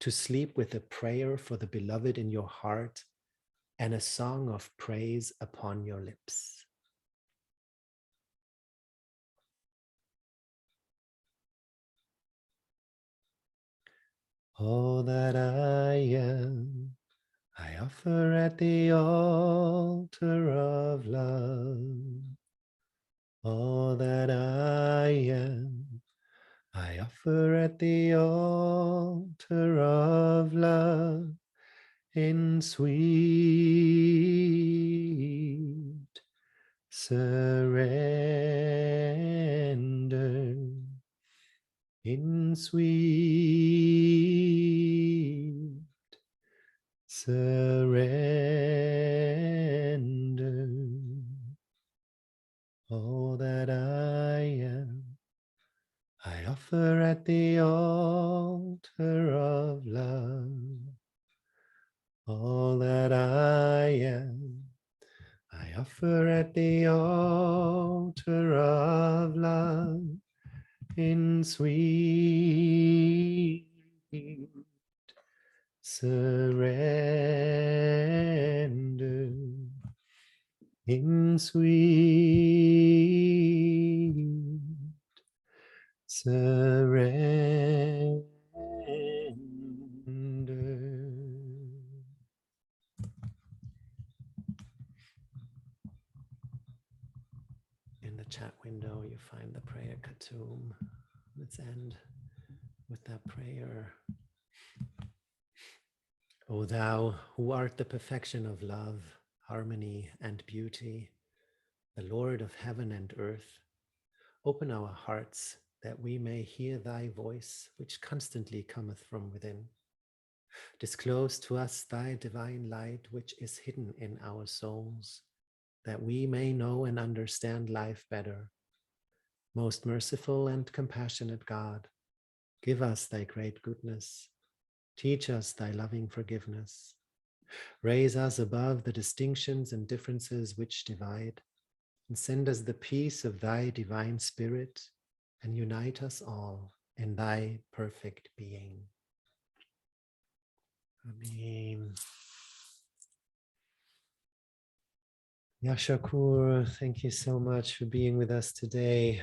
Speaker 1: to sleep with a prayer for the beloved in your heart and a song of praise upon your lips. All that I am, I offer at the altar of love. All that I am, I offer at the altar of love in sweet surrender, in sweet surrender. All that I am, I offer at the altar of love. All that I am, I offer at the altar of love in sweet surrender, in sweet surrender. In the chat window, you find the prayer Khatum. Let's end with that prayer. O thou who art the perfection of love, harmony, and beauty, the Lord of heaven and earth, open our hearts that we may hear thy voice, which constantly cometh from within. Disclose to us thy divine light, which is hidden in our souls, that we may know and understand life better. Most merciful and compassionate God, give us thy great goodness. Teach us thy loving forgiveness. Raise us above the distinctions and differences which divide, and send us the peace of thy divine spirit, and unite us all in thy perfect being. Amen. Yashakur, thank you so much for being with us today,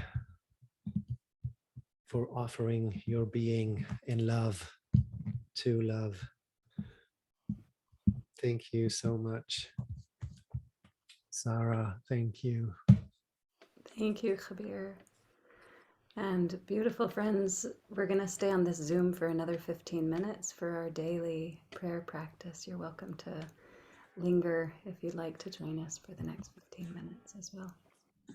Speaker 1: for offering your being in love to love. Thank you so much. Sára, thank you.
Speaker 2: Thank you, Khabir. And beautiful friends, we're going to stay on this Zoom for another 15 minutes for our daily prayer practice. You're welcome to linger if you'd like to join us for the next 15 minutes as well.